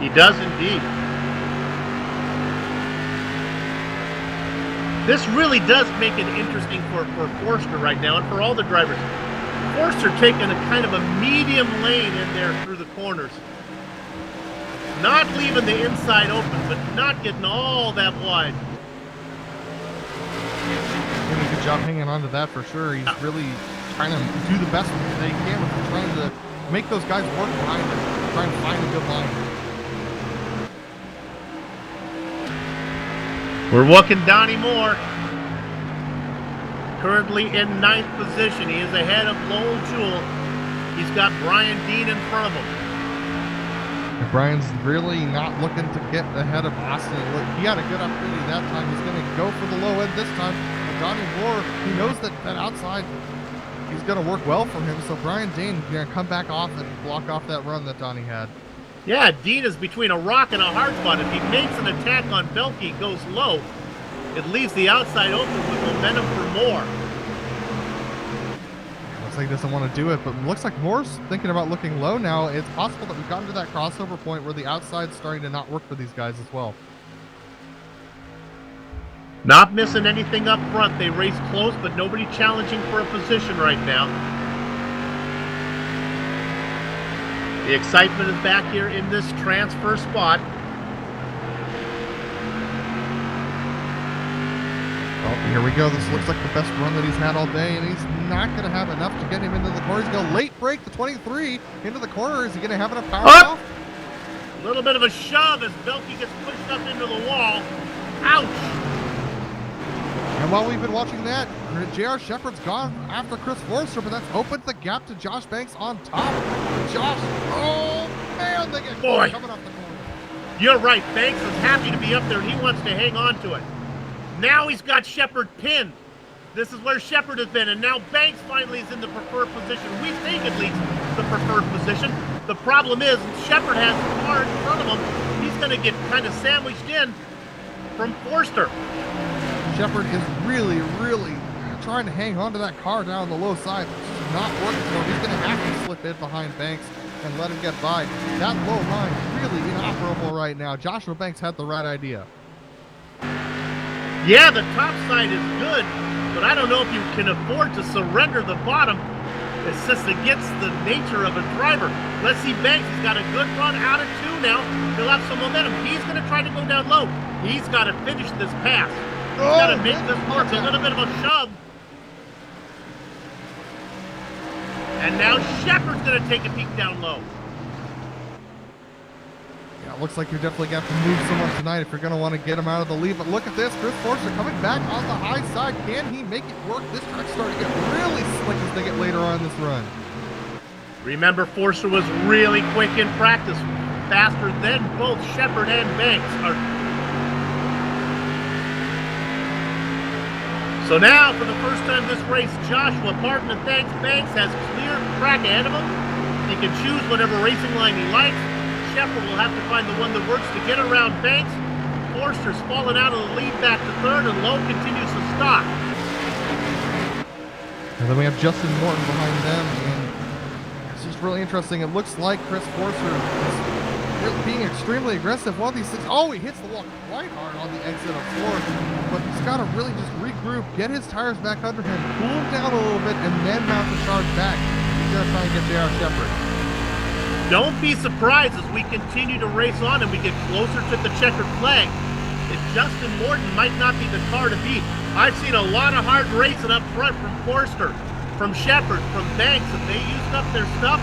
He does indeed. This really does make it interesting for Forster right now and for all the drivers. Forster taking a kind of a medium lane in there through the corners. Not leaving the inside open, but not getting all that wide. Doing a good job hanging on to that for sure. He's really trying to do the best they can with trying to make those guys work behind him, trying to find a good line. We're looking Donnie Moore. Currently in 9th position. He is ahead of Lowell Jewell. He's got Brian Dean in front of him. And Brian's really not looking to get ahead of Austin. Look, he had a good opportunity that time. He's going to go for the low end this time. But Donnie Moore, he knows that outside he's going to work well for him, so Brian Dean is going to come back off and block off that run that Donnie had. Yeah, Dean is between a rock and a hard spot. If he makes an attack on Belke, goes low, it leaves the outside open with momentum for Moore. Looks like he doesn't want to do it, but it looks like Moore's thinking about looking low now. It's possible that we've gotten to that crossover point where the outside's starting to not work for these guys as well. Not missing anything up front. They race close, but nobody challenging for a position right now. The excitement is back here in this transfer spot. Oh, here we go. This looks like the best run that he's had all day, and he's not going to have enough to get him into the corner. He's going to late break the 23 into the corner. Is he going to have enough power off? A little bit of a shove as Belkey gets pushed up into the wall. Ouch! And while we've been watching that, J.R. Shepherd's gone after Chris Forster, but that's opened the gap to Josh Banks on top. Josh, oh man, they get coming off the corner. You're right, Banks is happy to be up there and he wants to hang on to it. Now he's got Shepherd pinned. This is where Shepherd has been, and now Banks finally is in the preferred position. We think at least the preferred position. The problem is Shepherd has the car in front of him. He's going to get kind of sandwiched in from Forster. Shepherd is really, really trying to hang on to that car down the low side. It's not working for him. He's going to have to slip in behind Banks and let him get by. That low line really inoperable right now. Joshua Banks had the right idea. Yeah, the top side is good, but I don't know if you can afford to surrender the bottom. It's just against the nature of a driver. Let's see Banks. He's got a good run out of 2 now. He'll have some momentum. He's going to try to go down low. He's got to finish this pass. He's got to make this work. A little bit of a shove. And now Shepherd's going to take a peek down low. Yeah, it looks like you're definitely going to have to move someone tonight if you're going to want to get him out of the lead. But look at this. Chris Forster coming back on the high side. Can he make it work? This track's starting to get really slick as they get later on in this run. Remember, Forster was really quick in practice. Faster than both Shepherd and Banks are. So now, for the first time this race, Joshua Martin and Banks has clear track ahead of him. He can choose whatever racing line he likes. Shepherd will have to find the one that works to get around Banks. Forster's fallen out of the lead back to third, and Lowe continues to stop. And then we have Justin Morton behind them, and it's just really interesting. It looks like Chris Forster is being extremely aggressive. One of these things, oh, he hits the wall quite hard on the exit of 4, but he's got to really just regroup, get his tires back under him, cool him down a little bit, and then mount the charge back. He's going to try and get J.R. Shepherd. Don't be surprised as we continue to race on and we get closer to the checkered flag that Justin Morton might not be the car to beat. I've seen a lot of hard racing up front from Forster, from Shepherd, from Banks, and they used up their stuff.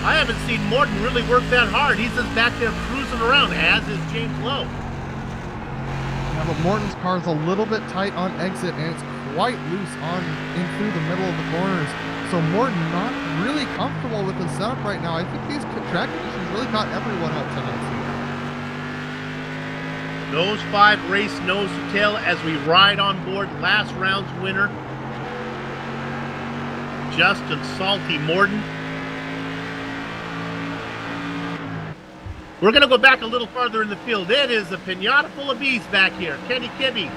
I haven't seen Morton really work that hard. He's just back there cruising around, as is James Lowe. Yeah, but Morton's car is a little bit tight on exit, and it's quite loose on in through the middle of the corners. So Morton not really comfortable with the setup right now. I think these track conditions really got everyone out tonight. Those 5 race nose to tail as we ride on board last round's winner, Justin Salty Morton. We're going to go back a little farther in the field. It is a pinata full of bees back here. Kenny Kibbe.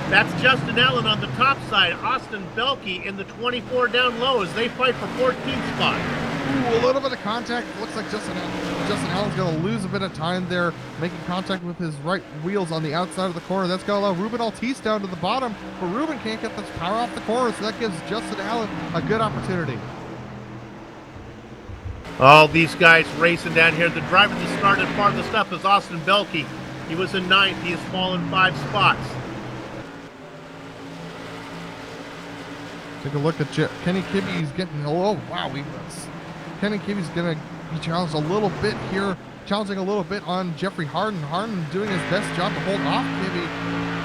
That's Justin Allen on the top side. Austin Belkey in the 24 down low as they fight for 14th spot. Ooh, a little bit of contact. Looks like Justin Allen's going to lose a bit of time there, making contact with his right wheels on the outside of the corner. That's going to allow Ruben Altice down to the bottom, but Ruben can't get this power off the corner, so that gives Justin Allen a good opportunity. All these guys racing down here. The driver that started farthest up is Austin Belkey. He was in 9th. He has fallen 5 spots. Take a look at Kenny Kibbe. He's getting, oh wow, Kenny Kibbe's going to be challenged a little bit here, challenging a little bit on Jeffrey Harden. Harden doing his best job to hold off Kibbe,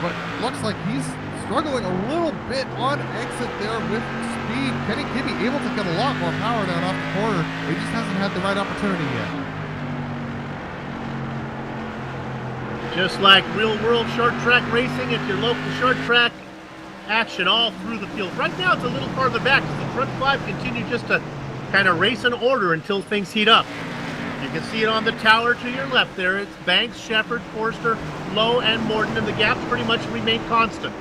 but it looks like he's struggling a little bit on exit there with speed. Kenny Kibbe able to get a lot more power down off the corner. He just hasn't had the right opportunity yet. Just like real world short track racing at your local short track, action all through the field. Right now it's a little farther back because the front 5 continue just to kind of race in order until things heat up. You can see it on the tower to your left there. It's Banks, Shepherd, Forster, Lowe, and Morton, and the gaps pretty much remain constant.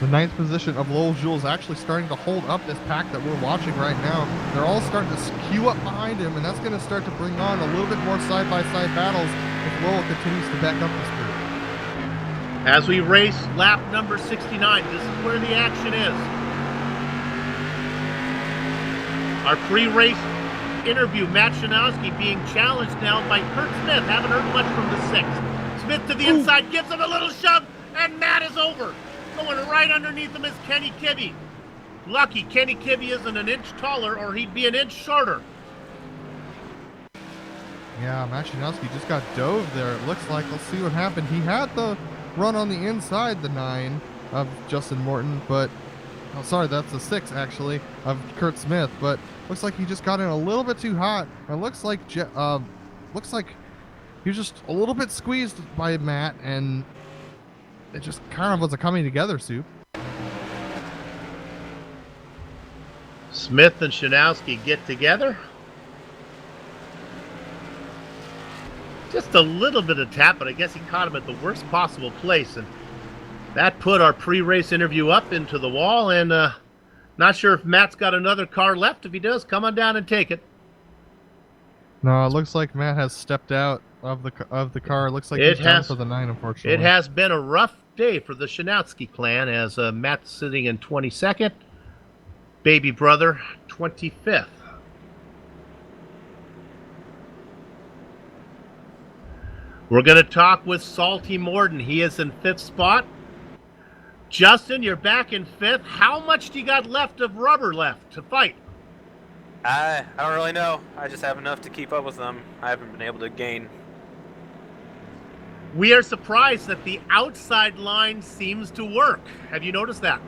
The 9th position of Lowell Jules actually starting to hold up this pack that we're watching right now. They're all starting to skew up behind him, and that's going to start to bring on a little bit more side-by-side battles if Lowell continues to back up this group. As we race lap number 69, this is where the action is. Our pre-race interview, Matt Shanowski being challenged now by Kurt Smith. Haven't heard much from the 6th. Smith to the inside, gives him a little shove, and Matt is over. Going right underneath him is Kenny Kibbe. Lucky Kenny Kibbe isn't an inch taller, or he'd be an inch shorter. Yeah, Matt Shanowski just got dove there, it looks like. Let's see what happened. He had the run on the inside, the 9 of Justin Morton, but... Oh, sorry, that's the 6, actually, of Kurt Smith, but looks like he just got in a little bit too hot. It looks like he was just a little bit squeezed by Matt, and it just kind of was a coming together soup. Smith and Shanowski get together. Just a little bit of tap, but I guess he caught him at the worst possible place, and that put our pre-race interview up into the wall, and not sure if Matt's got another car left. If he does, come on down and take it. No, it looks like Matt has stepped out of the car. It looks like he's done for the 9, unfortunately. It has been a rough day for the Shanowski clan, as Matt's sitting in 22nd, baby brother 25th. We're going to talk with Salty Morden. He is in 5th spot. Justin, you're back in 5th. How much do you got left of rubber left to fight? I don't really know. I just have enough to keep up with them. I haven't been able to gain. We are surprised that the outside line seems to work. Have you noticed that?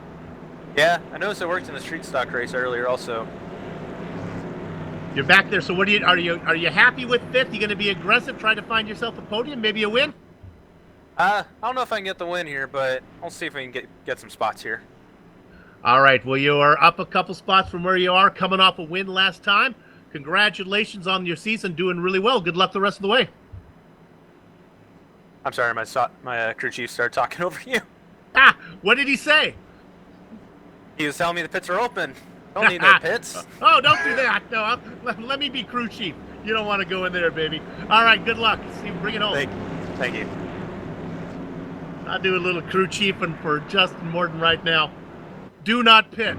Yeah, I noticed it worked in the street stock race earlier also. You're back there, so what are you happy with 5th? You going to be aggressive, try to find yourself a podium, maybe a win? I don't know if I can get the win here, but I'll see if we can get some spots here. All right, well, you are up a couple spots from where you are, coming off a win last time. Congratulations on your season, doing really well. Good luck the rest of the way. I'm sorry, my crew chief started talking over you. Ah, what did he say? He was telling me the pits are open. Don't need no pits. Oh, don't do that. No, let me be crew chief. You don't want to go in there, baby. All right, good luck. See, bring it home. Thank you. I'll do a little crew chiefing for Justin Morton right now. Do not pit.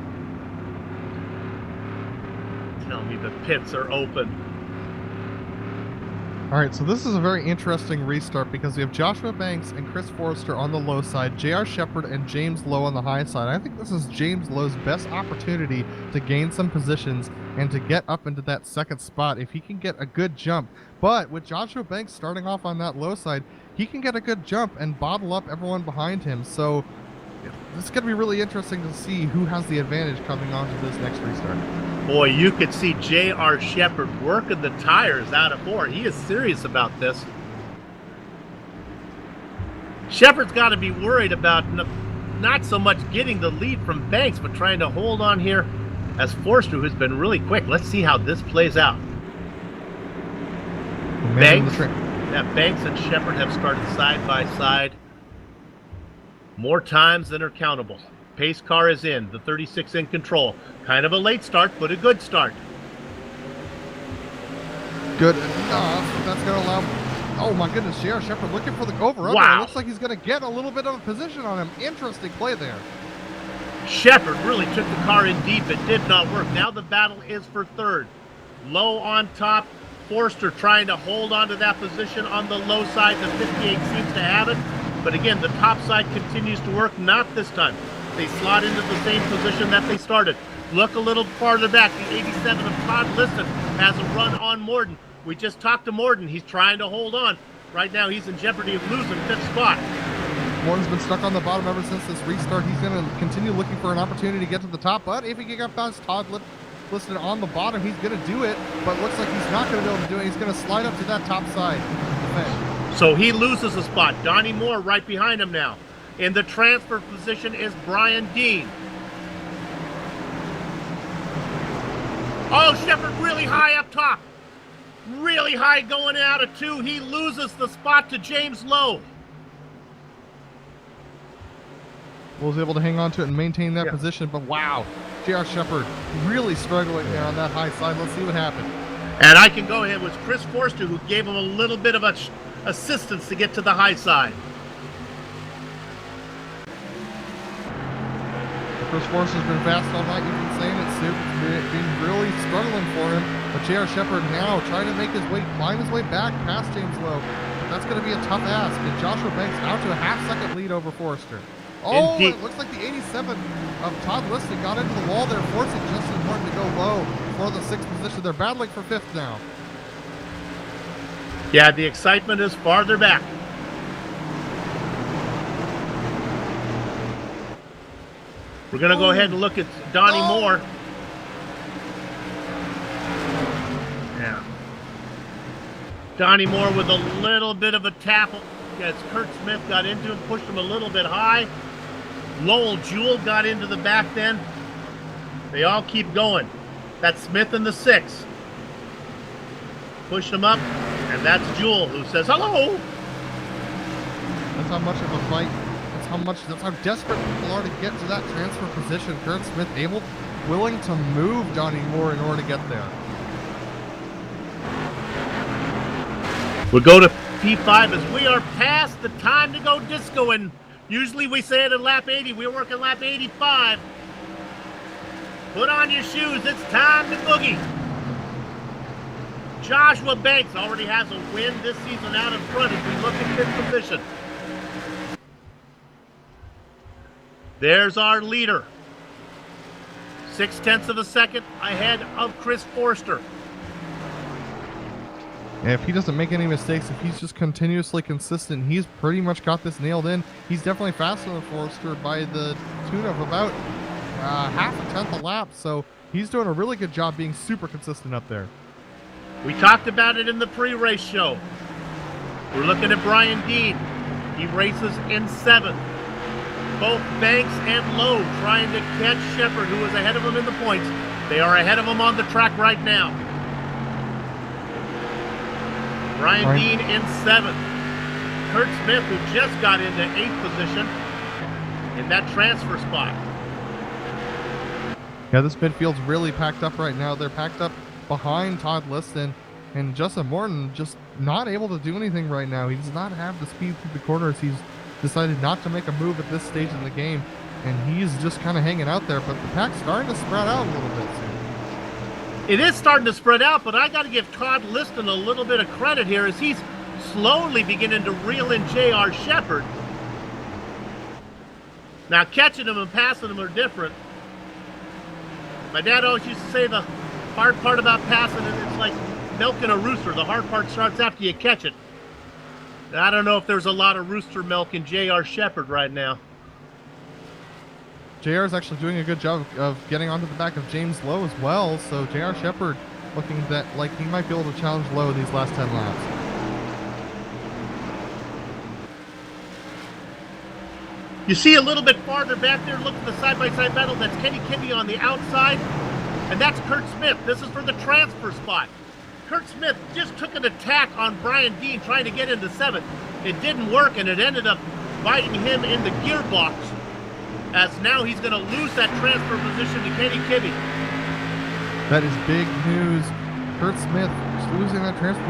Tell me the pits are open. All right, so this is a very interesting restart because we have Joshua Banks and Chris Forrester on the low side, J.R. Shepard and James Lowe on the high side. I think this is James Lowe's best opportunity to gain some positions and to get up into that 2nd spot if he can get a good jump. But with Joshua Banks starting off on that low side, he can get a good jump and bottle up everyone behind him. So it's going to be really interesting to see who has the advantage coming onto this next restart. Boy, you could see J.R. Shepard working the tires out of 4. He is serious about this. Shepard's got to be worried about not so much getting the lead from Banks, but trying to hold on here as Forster, who's been really quick. Let's see how this plays out. Banks and Shepard have started side by side more times than are countable. Pace car is in, the 36 in control. Kind of a late start, but a good start. Good enough. That's going to allow... Oh my goodness, J.R. Shepard looking for the over-under. Wow. It looks like he's going to get a little bit of a position on him. Interesting play there. Shepard really took the car in deep. It did not work. Now the battle is for 3rd. Low on top. Forster trying to hold on to that position on the low side. The 58 seems to have it. But again, the top side continues to work. Not this time. They slot into the same position that they started. Look a little farther back. The 87 of Todd Liston has a run on Morden. We just talked to Morden. He's trying to hold on. Right now, he's in jeopardy of losing 5th spot. Morden's been stuck on the bottom ever since this restart. He's going to continue looking for an opportunity to get to the top. But if he can get past Todd Liston on the bottom, he's going to do it. But looks like he's not going to be able to do it. He's going to slide up to that top side. So he loses a spot. Donnie Moore right behind him now. In the transfer position is Brian Dean. Oh, Shepard really high up top. Really high going out of 2. He loses the spot to James Lowe. Was able to hang on to it and maintain that position, but wow, J.R. Shepard really struggling there on that high side. Let's see what happened. And I can go ahead with Chris Forster, who gave him a little bit of assistance to get to the high side. Chris Forster's been fast all night. You've been saying it, Sue. It's been really struggling for him. But J.R. Shepard now trying to make his way, climb his way back past James Lowe. But that's going to be a tough ask. And Joshua Banks out to a half-second lead over Forster. Oh, it looks like the 87 of Todd Liston got into the wall there, forcing Justin Morton to go low for the 6th position. They're battling for 5th now. Yeah, the excitement is farther back. We're going to go ahead and look at Donnie Moore. Yeah. Donnie Moore with a little bit of a tap as Kurt Smith got into him, pushed him a little bit high. Lowell Jewell got into the back then. They all keep going. That's Smith in the 6. Push him up, and that's Jewell who says hello. That's how much of a fight. That's how desperate people are to get to that transfer position. Kurt Smith willing to move Donnie Moore in order to get there. We'll go to P5 as we are past the time to go disco, and usually we say it at lap 80. We're working lap 85. Put on your shoes. It's time to boogie. Joshua Banks already has a win this season out in front as we look at 5th position. There's our leader. 0.6 of a second ahead of Chris Forster. And if he doesn't make any mistakes, if he's just continuously consistent, he's pretty much got this nailed in. He's definitely faster than Forster by the tune of about half a tenth a lap. So he's doing a really good job being super consistent up there. We talked about it in the pre-race show. We're looking at Brian Dean. He races in 7th. Both Banks and Lowe trying to catch Shepard, who is ahead of him in the points. They are ahead of him on the track right now. Brian Dean in 7th. Kurt Smith, who just got into 8th position in that transfer spot. Yeah, this midfield's really packed up right now. They're packed up behind Todd Liston, and Justin Morton just not able to do anything right now. He does not have the speed through the corners. He's decided not to make a move at this stage in the game, and he's just kind of hanging out there, but the pack's starting to spread out a little bit soon. It is starting to spread out, but I got to give Todd Liston a little bit of credit here as he's slowly beginning to reel in J.R. Shepard. Now, catching him and passing him are different. My dad always used to say the hard part about passing it, it's like milking a rooster. The hard part starts after you catch it. I don't know if there's a lot of rooster milk in J.R. Shepard right now. JR is actually doing a good job of getting onto the back of James Lowe as well, so J.R. Shepard looking like he might be able to challenge Lowe these last 10 laps. You see a little bit farther back there, look at the side-by-side battle. That's Kenny Kibbe on the outside, and that's Kurt Smith. This is for the transfer spot. Kurt Smith just took an attack on Brian Dean trying to get into 7th. It didn't work, and it ended up biting him in the gearbox, as now he's going to lose that transfer position to Kenny Kibbe. That is big news. Kurt Smith losing that transfer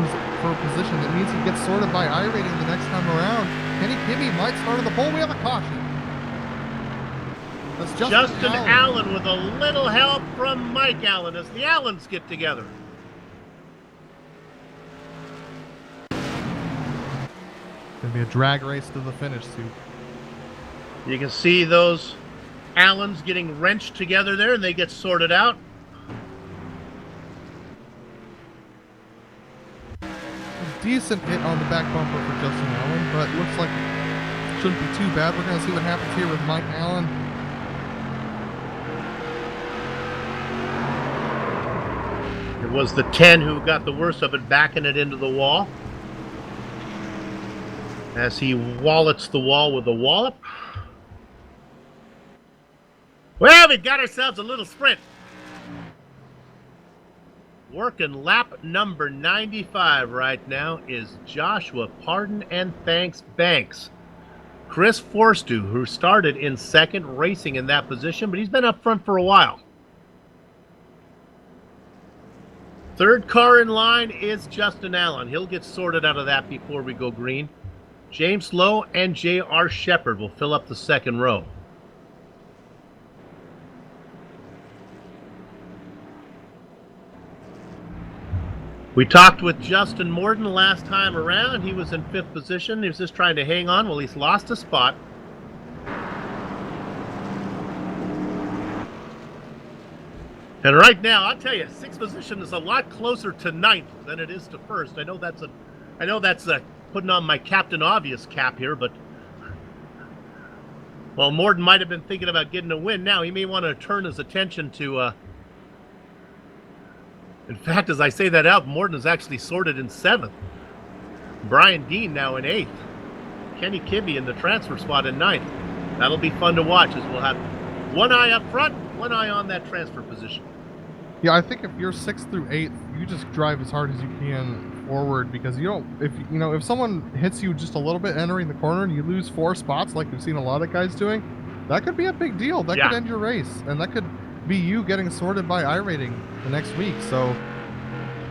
position. That means he gets sorted by iRating the next time around. Kenny Kibbe might start on the pole. We have a caution. That's Justin Allen with a little help from Mike Allen as the Allens get together. Gonna be a drag race to the finish, Sue. You can see those Allens getting wrenched together there, and they get sorted out. A decent hit on the back bumper for Justin Allen, but looks like it shouldn't be too bad. We're gonna see what happens here with Mike Allen. It was the 10 who got the worst of it, backing it into the wall. As he wallets the wall with a wallop. Well, we've got ourselves a little sprint. Working lap number 95 right now is Joshua Pardon and Thanks Banks. Chris Forster, who started in 2nd, racing in that position, but he's been up front for a while. 3rd car in line is Justin Allen. He'll get sorted out of that before we go green. James Lowe and J.R. Shepard will fill up the 2nd row. We talked with Justin Morton last time around. He was in 5th position. He was just trying to hang on. Well, he's lost a spot. And right now, I'll tell you, 6th position is a lot closer to 9th than it is to 1st. I know that's putting on my Captain Obvious cap here, but well, Morton might have been thinking about getting a win. Now he may want to turn his attention to. In fact, as I say that out, Morton is actually sorted in 7th. Brian Dean now in 8th. Kenny Kibbe in the transfer spot in 9th. That'll be fun to watch as we'll have one eye up front, one eye on that transfer position. Yeah, I think if you're 6th through 8th, you just drive as hard as you can forward, because you don't. If someone hits you just a little bit entering the corner and you lose 4 spots, like we've seen a lot of guys doing, that could be a big deal. That could end your race, and that could be you getting sorted by iRating the next week. So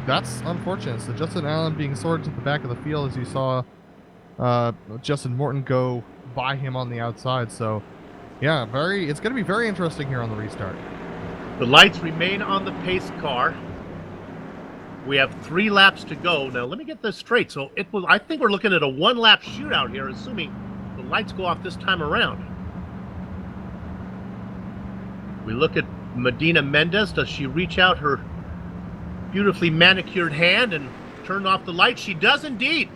that's unfortunate. So Justin Allen being sorted to the back of the field, as you saw Justin Morton go by him on the outside. So yeah, it's going to be very interesting here on the restart. The lights remain on the pace car. We have 3 laps to go. Now let me get this straight. So I think we're looking at a 1-lap shootout here, assuming the lights go off this time around. We look at Medina Mendez. Does she reach out her beautifully manicured hand and turn off the light? She does indeed.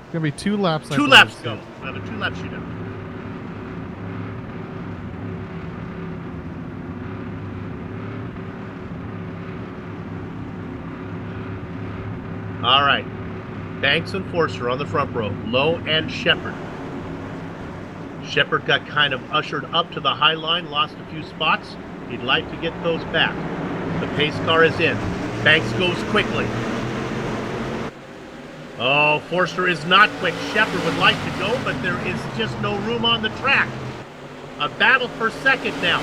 It's going to be 2 laps. 2 laps to go. We have a 2-lap shootout. All right. Banks and Forster on the front row. Lowe and Shepard. Shepard got kind of ushered up to the high line, lost a few spots. He'd like to get those back. The pace car is in. Banks goes quickly. Oh, Forster is not quick. Shepard would like to go, but there is just no room on the track. A battle for second now.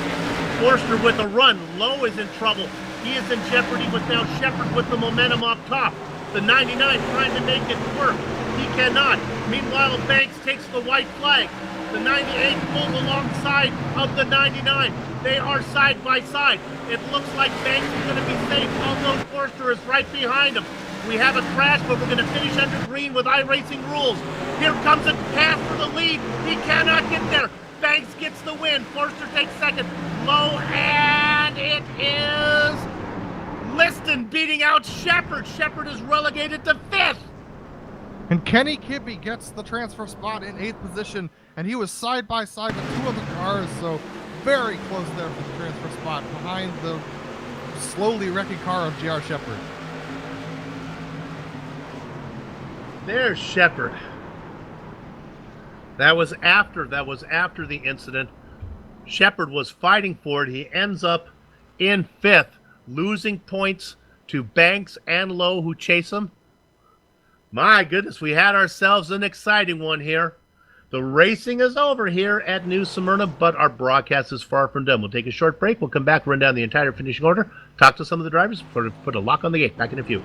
Forster with a run. Lowe is in trouble. He is in jeopardy with now Shepard with the momentum up top. The 99 trying to make it work. He cannot. Meanwhile, Banks takes the white flag. The 98 pulls alongside of the 99. They are side by side. It looks like Banks is going to be safe, although Forster is right behind him. We have a crash, but we're going to finish under green with iRacing rules. Here comes a pass for the lead. He cannot get there. Banks gets the win. Forster takes second. Low, and it is Liston beating out Shepard. Shepard is relegated to 5th. And Kenny Kibbe gets the transfer spot in 8th position, and he was side by side with 2 of the cars, so very close there for the transfer spot behind the slowly wrecking car of J.R. Shepard. There's Shepard. That was after the incident. Shepard was fighting for it. He ends up in 5th, losing points to Banks and Lowe, who chase him. My goodness, we had ourselves an exciting one here. The racing is over here at New Smyrna, but our broadcast is far from done. We'll take a short break. We'll come back, run down the entire finishing order, talk to some of the drivers, put a lock on the gate. Back in a few.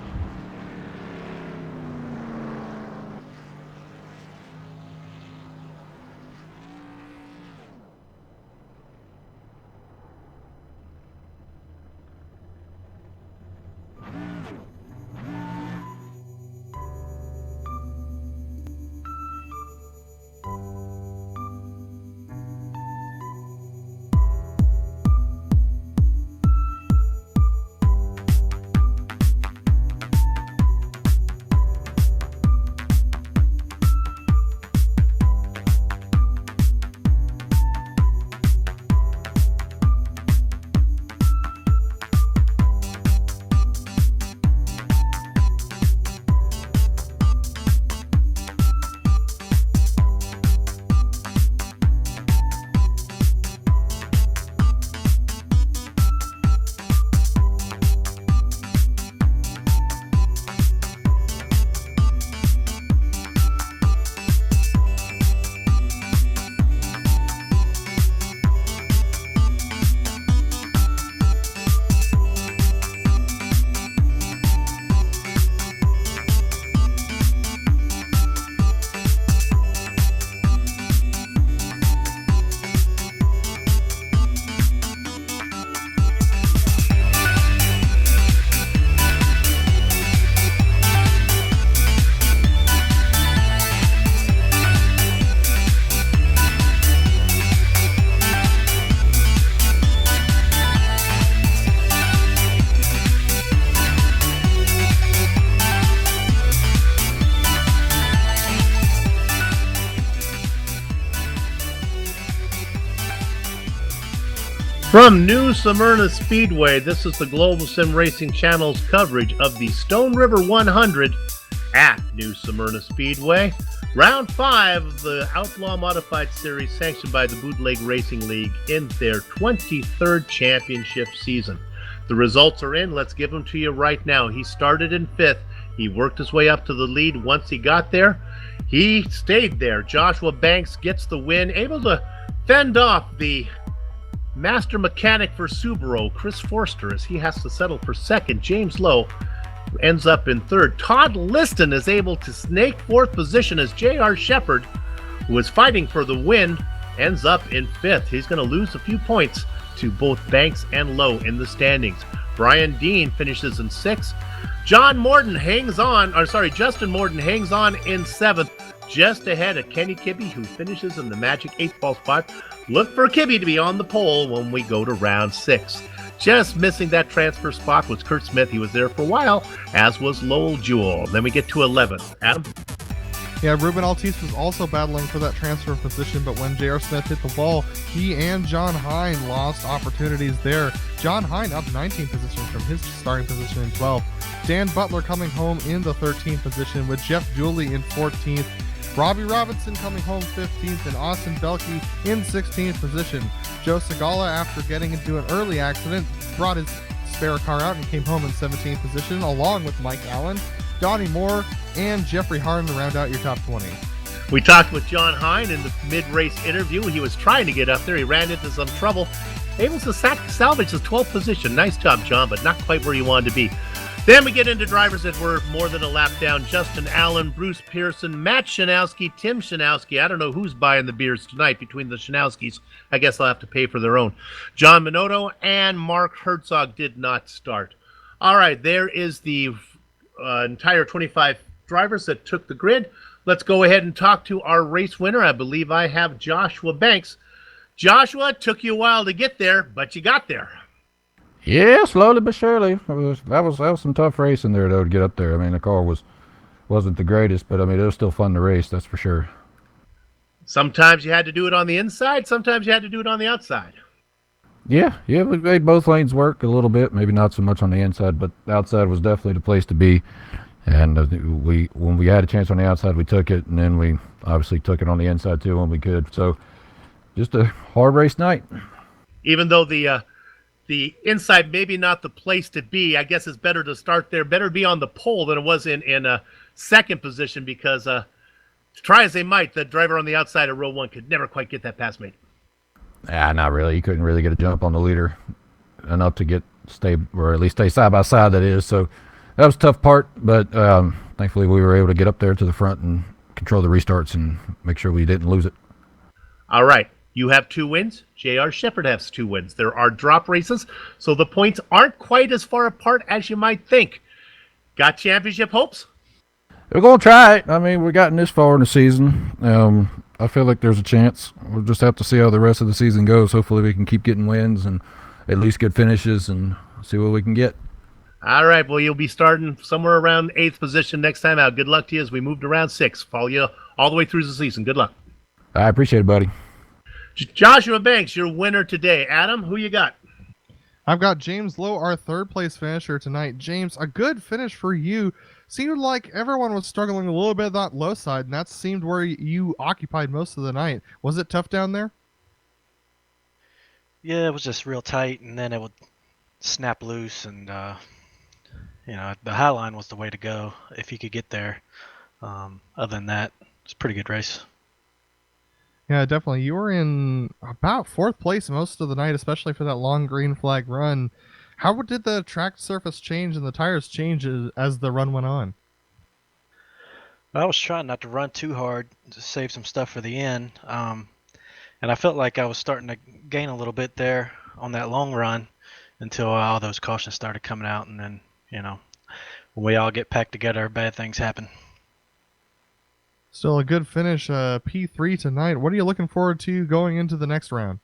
From New Smyrna Speedway, this is the Global Sim Racing Channel's coverage of the Stone River 100 at New Smyrna Speedway. Round 5 of the Outlaw Modified Series sanctioned by the Bootleg Racing League in their 23rd championship season. The results are in. Let's give them to you right now. He started in 5th. He worked his way up to the lead. Once he got there, he stayed there. Joshua Banks gets the win, able to fend off the master mechanic for Subaru, Chris Forster, as he has to settle for 2nd. James Lowe ends up in 3rd. Todd Liston is able to snake 4th position as J.R. Shepard, who is fighting for the win, ends up in 5th. He's going to lose a few points to both Banks and Lowe in the standings. Brian Dean finishes in 6th. Justin Morton hangs on in 7th, just ahead of Kenny Kibbe, who finishes in the magic 8th ball spot. Look for Kibbe to be on the pole when we go to round 6. Just missing that transfer spot was Kurt Smith. He was there for a while, as was Lowell Jewell. Then we get to 11th. Adam? Yeah, Ruben Altice was also battling for that transfer position, but when J.R. Smith hit the wall, he and John Hine lost opportunities there. John Hine up 19 positions from his starting position in 12th. Dan Butler coming home in the 13th position with Jeff Dooley in 14th. Robbie Robinson coming home 15th and Austin Belkey in 16th position. Joe Segala, after getting into an early accident, brought his spare car out and came home in 17th position, along with Mike Allen, Donnie Moore, and Jeffrey Harden to round out your top 20. We talked with John Hine in the mid-race interview. He was trying to get up there. He ran into some trouble. Able to salvage the 12th position. Nice job, John, but not quite where you wanted to be. Then we get into drivers that were more than a lap down. Justin Allen, Bruce Pearson, Matt Shanowski, Tim Shanowski. I don't know who's buying the beers tonight between the Shanowskis. I guess they'll have to pay for their own. John Minotto and Mark Herzog did not start. All right, there is the entire 25 drivers that took the grid. Let's go ahead and talk to our race winner. I believe I have Joshua Banks. Joshua, it took you a while to get there, but you got there. Yeah, slowly but surely. That was some tough racing there, though, to get up there. I mean, the car wasn't the greatest, but I mean, it was still fun to race, that's for sure. Sometimes you had to do it on the inside, sometimes you had to do it on the outside. Yeah, we made both lanes work a little bit, maybe not so much on the inside, but the outside was definitely the place to be. And when we had a chance on the outside, we took it, and then we obviously took it on the inside too when we could. So just a hard race night. Even though the inside maybe not the place to be, I guess it's better to start there. Better be on the pole than it was in a 2nd position, because try as they might, the driver on the outside of row 1 could never quite get that pass made. Not really. You couldn't really get a jump on the leader enough to stay side by side, that is. So that was a tough part, but thankfully we were able to get up there to the front and control the restarts and make sure we didn't lose it. All right. You have 2 wins. J.R. Shepard has 2 wins. There are drop races, so the points aren't quite as far apart as you might think. Got championship hopes? We're going to try it. I mean, we've gotten this far in the season. I feel like there's a chance. We'll just have to see how the rest of the season goes. Hopefully we can keep getting wins and at least good finishes and see what we can get. All right. Well, you'll be starting somewhere around 8th position next time out. Good luck to you as we move to round 6. Follow you all the way through the season. Good luck. I appreciate it, buddy. Joshua Banks, your winner today. Adam, who you got? I've got James Lowe, our 3rd place finisher tonight. James, a good finish for you. Seemed like everyone was struggling a little bit at that low side, and that seemed where you occupied most of the night. Was it tough down there? Yeah, it was just real tight, and then it would snap loose, and the high line was the way to go if you could get there. Other than that, it's a pretty good race. Yeah, definitely. You were in about 4th place most of the night, especially for that long green flag run. How did the track surface change and the tires change as the run went on? I was trying not to run too hard to save some stuff for the end. And I felt like I was starting to gain a little bit there on that long run until all those cautions started coming out. And then, when we all get packed together, bad things happen. Still a good finish, P3 tonight. What are you looking forward to going into the next round?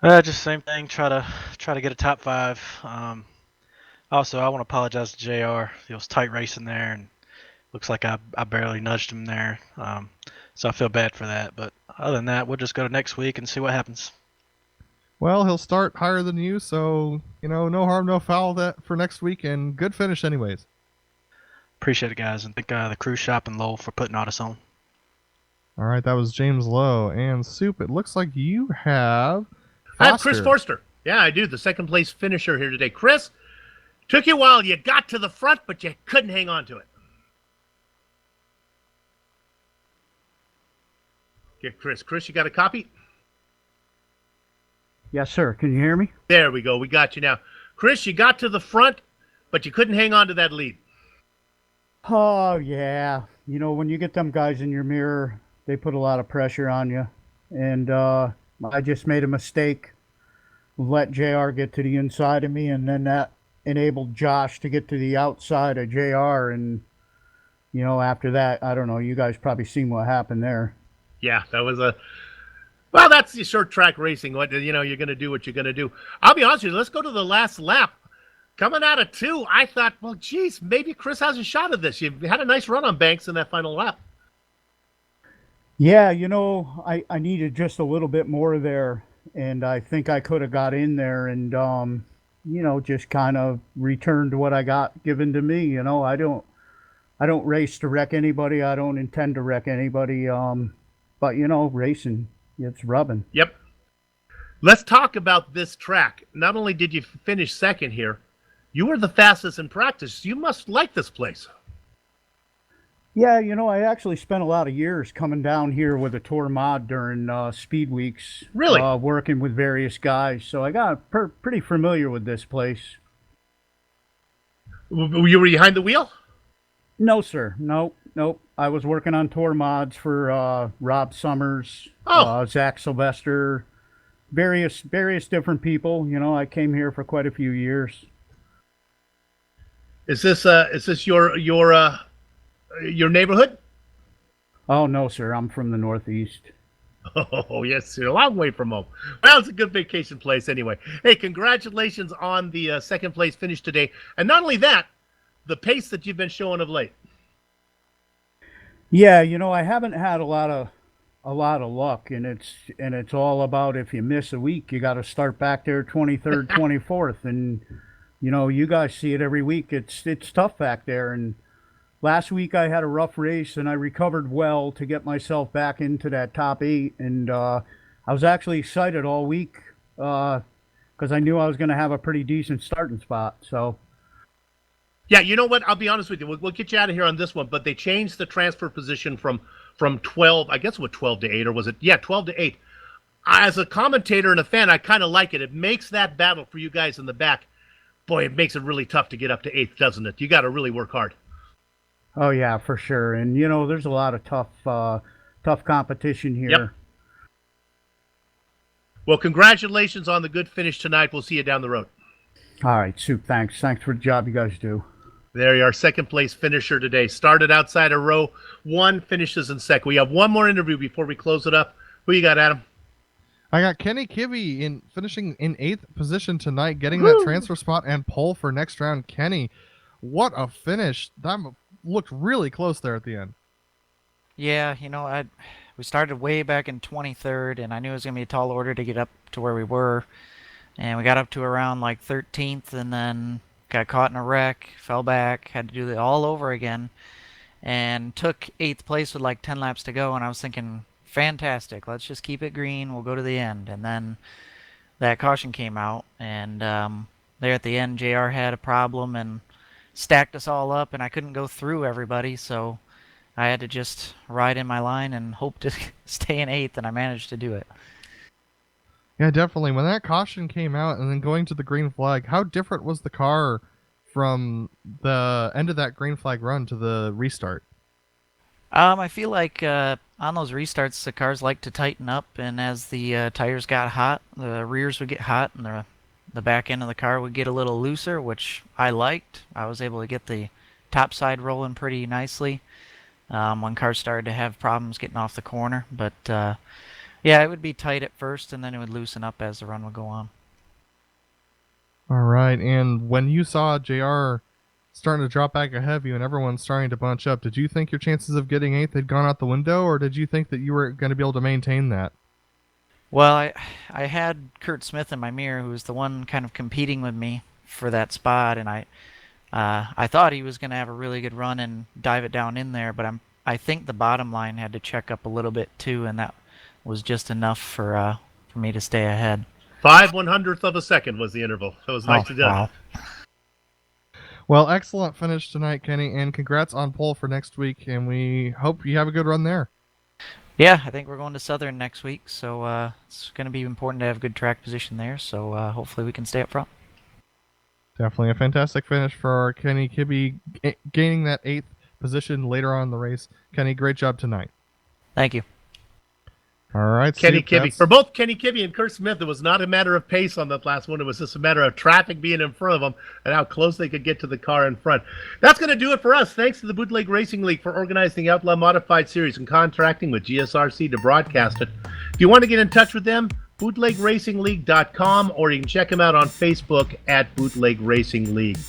Just same thing. Try to get a top 5. Also, I want to apologize to JR. It was tight racing there, and looks like I barely nudged him there. So I feel bad for that. But other than that, we'll just go to next week and see what happens. Well, he'll start higher than you, so, no harm, no foul that for next week, and good finish anyways. Appreciate it, guys, and thank the cruise shop and Lowell for putting all this on. All right, that was James Lowe. And Soup, it looks like you have I have Chris Foster. Forster. Yeah, I do. The second place finisher here today. Chris, took you a while. You got to the front, but you couldn't hang on to it. Get Chris. Chris, you got a copy? Yes, sir. Can you hear me? There we go. We got you now. Chris, you got to the front, but you couldn't hang on to that lead. Oh, yeah. When you get them guys in your mirror, they put a lot of pressure on you. And I just made a mistake. Let JR get to the inside of me, and then that enabled Josh to get to the outside of JR. And, after that, I don't know. You guys probably seen what happened there. Yeah, that was well, that's the short track racing. What you're going to do what you're going to do. I'll be honest with you. Let's go to the last lap. Coming out of 2, I thought, well, geez, maybe Chris has a shot at this. You had a nice run on Banks in that final lap. Yeah, I needed just a little bit more there, and I think I could have got in there and, just kind of returned what I got given to me. I don't race to wreck anybody. I don't intend to wreck anybody. But, racing, it's rubbing. Yep. Let's talk about this track. Not only did you finish second here, you were the fastest in practice. You must like this place. Yeah, I actually spent a lot of years coming down here with a tour mod during speed weeks. Really? Working with various guys. So I got pretty familiar with this place. Were you behind the wheel? No, sir. Nope. I was working on tour mods for Rob Summers, Zach Sylvester, various different people. I came here for quite a few years. Is this your neighborhood? Oh no, sir. I'm from the Northeast. Oh yes, you're a long way from home. Well, it's a good vacation place anyway. Hey, congratulations on the second place finish today, and not only that, the pace that you've been showing of late. Yeah, I haven't had a lot of luck, and it's all about if you miss a week, you got to start back there 23rd, 24th, and you guys see it every week. It's tough back there, and last week I had a rough race, and I recovered well to get myself back into that top 8, and I was actually excited all week because I knew I was going to have a pretty decent starting spot. So. Yeah, you know what? I'll be honest with you. We'll get you out of here on this one, but they changed the transfer position from 12, I guess it was 12 to 8, or was it? Yeah, 12 to 8. As a commentator and a fan, I kind of like it. It makes that battle for you guys in the back. Boy, it makes it really tough to get up to 8th, doesn't it? You got to really work hard. Oh, yeah, for sure. And, there's a lot of tough competition here. Yep. Well, congratulations on the good finish tonight. We'll see you down the road. All right, Soup, thanks. Thanks for the job you guys do. There you are, second place finisher today. Started outside of row 1, finishes in second. We have one more interview before we close it up. Who you got, Adam? I got Kenny Kibbe finishing in 8th position tonight, getting that transfer spot and pole for next round. Kenny, what a finish. That looked really close there at the end. Yeah, we started way back in 23rd, and I knew it was going to be a tall order to get up to where we were. And we got up to around like 13th, and then got caught in a wreck, fell back, had to do it all over again, and took 8th place with like 10 laps to go. And I was thinking, fantastic, let's just keep it green, we'll go to the end. And then that caution came out, and there at the end, JR had a problem and stacked us all up, and I couldn't go through everybody, so I had to just ride in my line and hope to stay in 8th, and I managed to do it. Yeah, definitely. When that caution came out and then going to the green flag, how different was the car from the end of that green flag run to the restart? I feel like on those restarts, the cars like to tighten up, and as the tires got hot, the rears would get hot, and the back end of the car would get a little looser, which I liked. I was able to get the top side rolling pretty nicely when cars started to have problems getting off the corner, but yeah, it would be tight at first, and then it would loosen up as the run would go on. All right, and when you saw JR starting to drop back ahead of you and everyone's starting to bunch up, did you think your chances of getting 8th had gone out the window, or did you think that you were going to be able to maintain that? Well, I had Kurt Smith in my mirror, who was the one kind of competing with me for that spot, and I thought he was going to have a really good run and dive it down in there, but I think the bottom line had to check up a little bit too, and that was just enough for me to stay ahead. 5/100th of a second was the interval. That was nicely done. Wow. Well, excellent finish tonight, Kenny, and congrats on pole for next week, and we hope you have a good run there. Yeah, I think we're going to Southern next week, so it's going to be important to have good track position there, so hopefully we can stay up front. Definitely a fantastic finish for Kenny Kibbe, gaining that 8th position later on in the race. Kenny, great job tonight. Thank you. All right, Kenny Kibbe. For both Kenny Kibbe and Kurt Smith, it was not a matter of pace on that last one. It was just a matter of traffic being in front of them and how close they could get to the car in front. That's going to do it for us. Thanks to the Bootleg Racing League for organizing the Outlaw Modified Series and contracting with GSRC to broadcast it. If you want to get in touch with them, bootlegracingleague.com, or you can check them out on Facebook at Bootleg Racing League.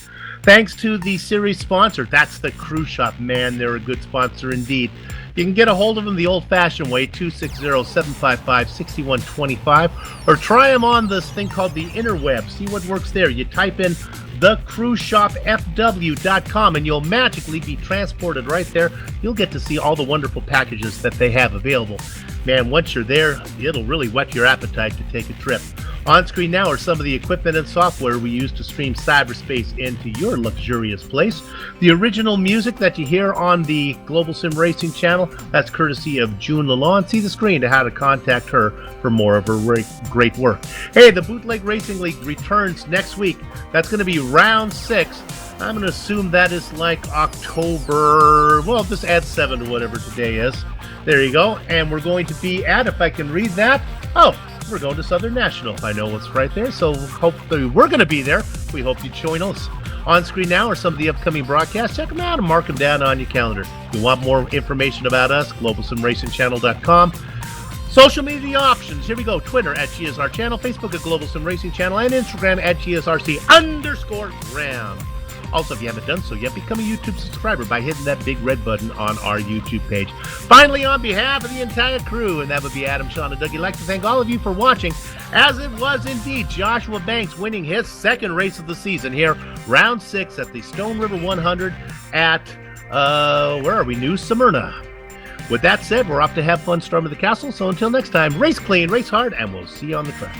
Thanks to the series sponsor. That's the Crew Shop. Man, they're a good sponsor indeed. You can get a hold of them the old-fashioned way, 260-755-6125, or try them on this thing called the interweb. See what works there. You type in thecrewshopfw.com, and you'll magically be transported right there. You'll get to see all the wonderful packages that they have available. Man, once you're there, it'll really whet your appetite to take a trip. On screen now are some of the equipment and software we use to stream cyberspace into your luxurious place. The original music that you hear on the Global Sim Racing channel, that's courtesy of June Lalonde. See the screen to how to contact her for more of her great work. Hey, the Bootleg Racing League returns next week. That's going to be round 6. I'm going to assume that is like October, well, just add 7 to whatever today is. There you go. And we're going to be at, if I can read that, we're going to Southern National. I know what's right there, so hopefully we're going to be there. We hope you join us. On screen now are some of the upcoming broadcasts. Check them out and mark them down on your calendar. If you want more information about us, globalsimracingchannel.com. Social media options. Here we go. Twitter at GSR Channel, Facebook at Global Sim Racing Channel, and Instagram at GSRC_Ram. Also, if you haven't done so yet, become a YouTube subscriber by hitting that big red button on our YouTube page. Finally, on behalf of the entire crew, and that would be Adam, Sean, and Doug, I'd like to thank all of you for watching, as it was indeed Joshua Banks winning his second race of the season here, round 6 at the Stone River 100 at, where are we, New Smyrna. With that said, we're off to have fun storming the castle, so until next time, race clean, race hard, and we'll see you on the track.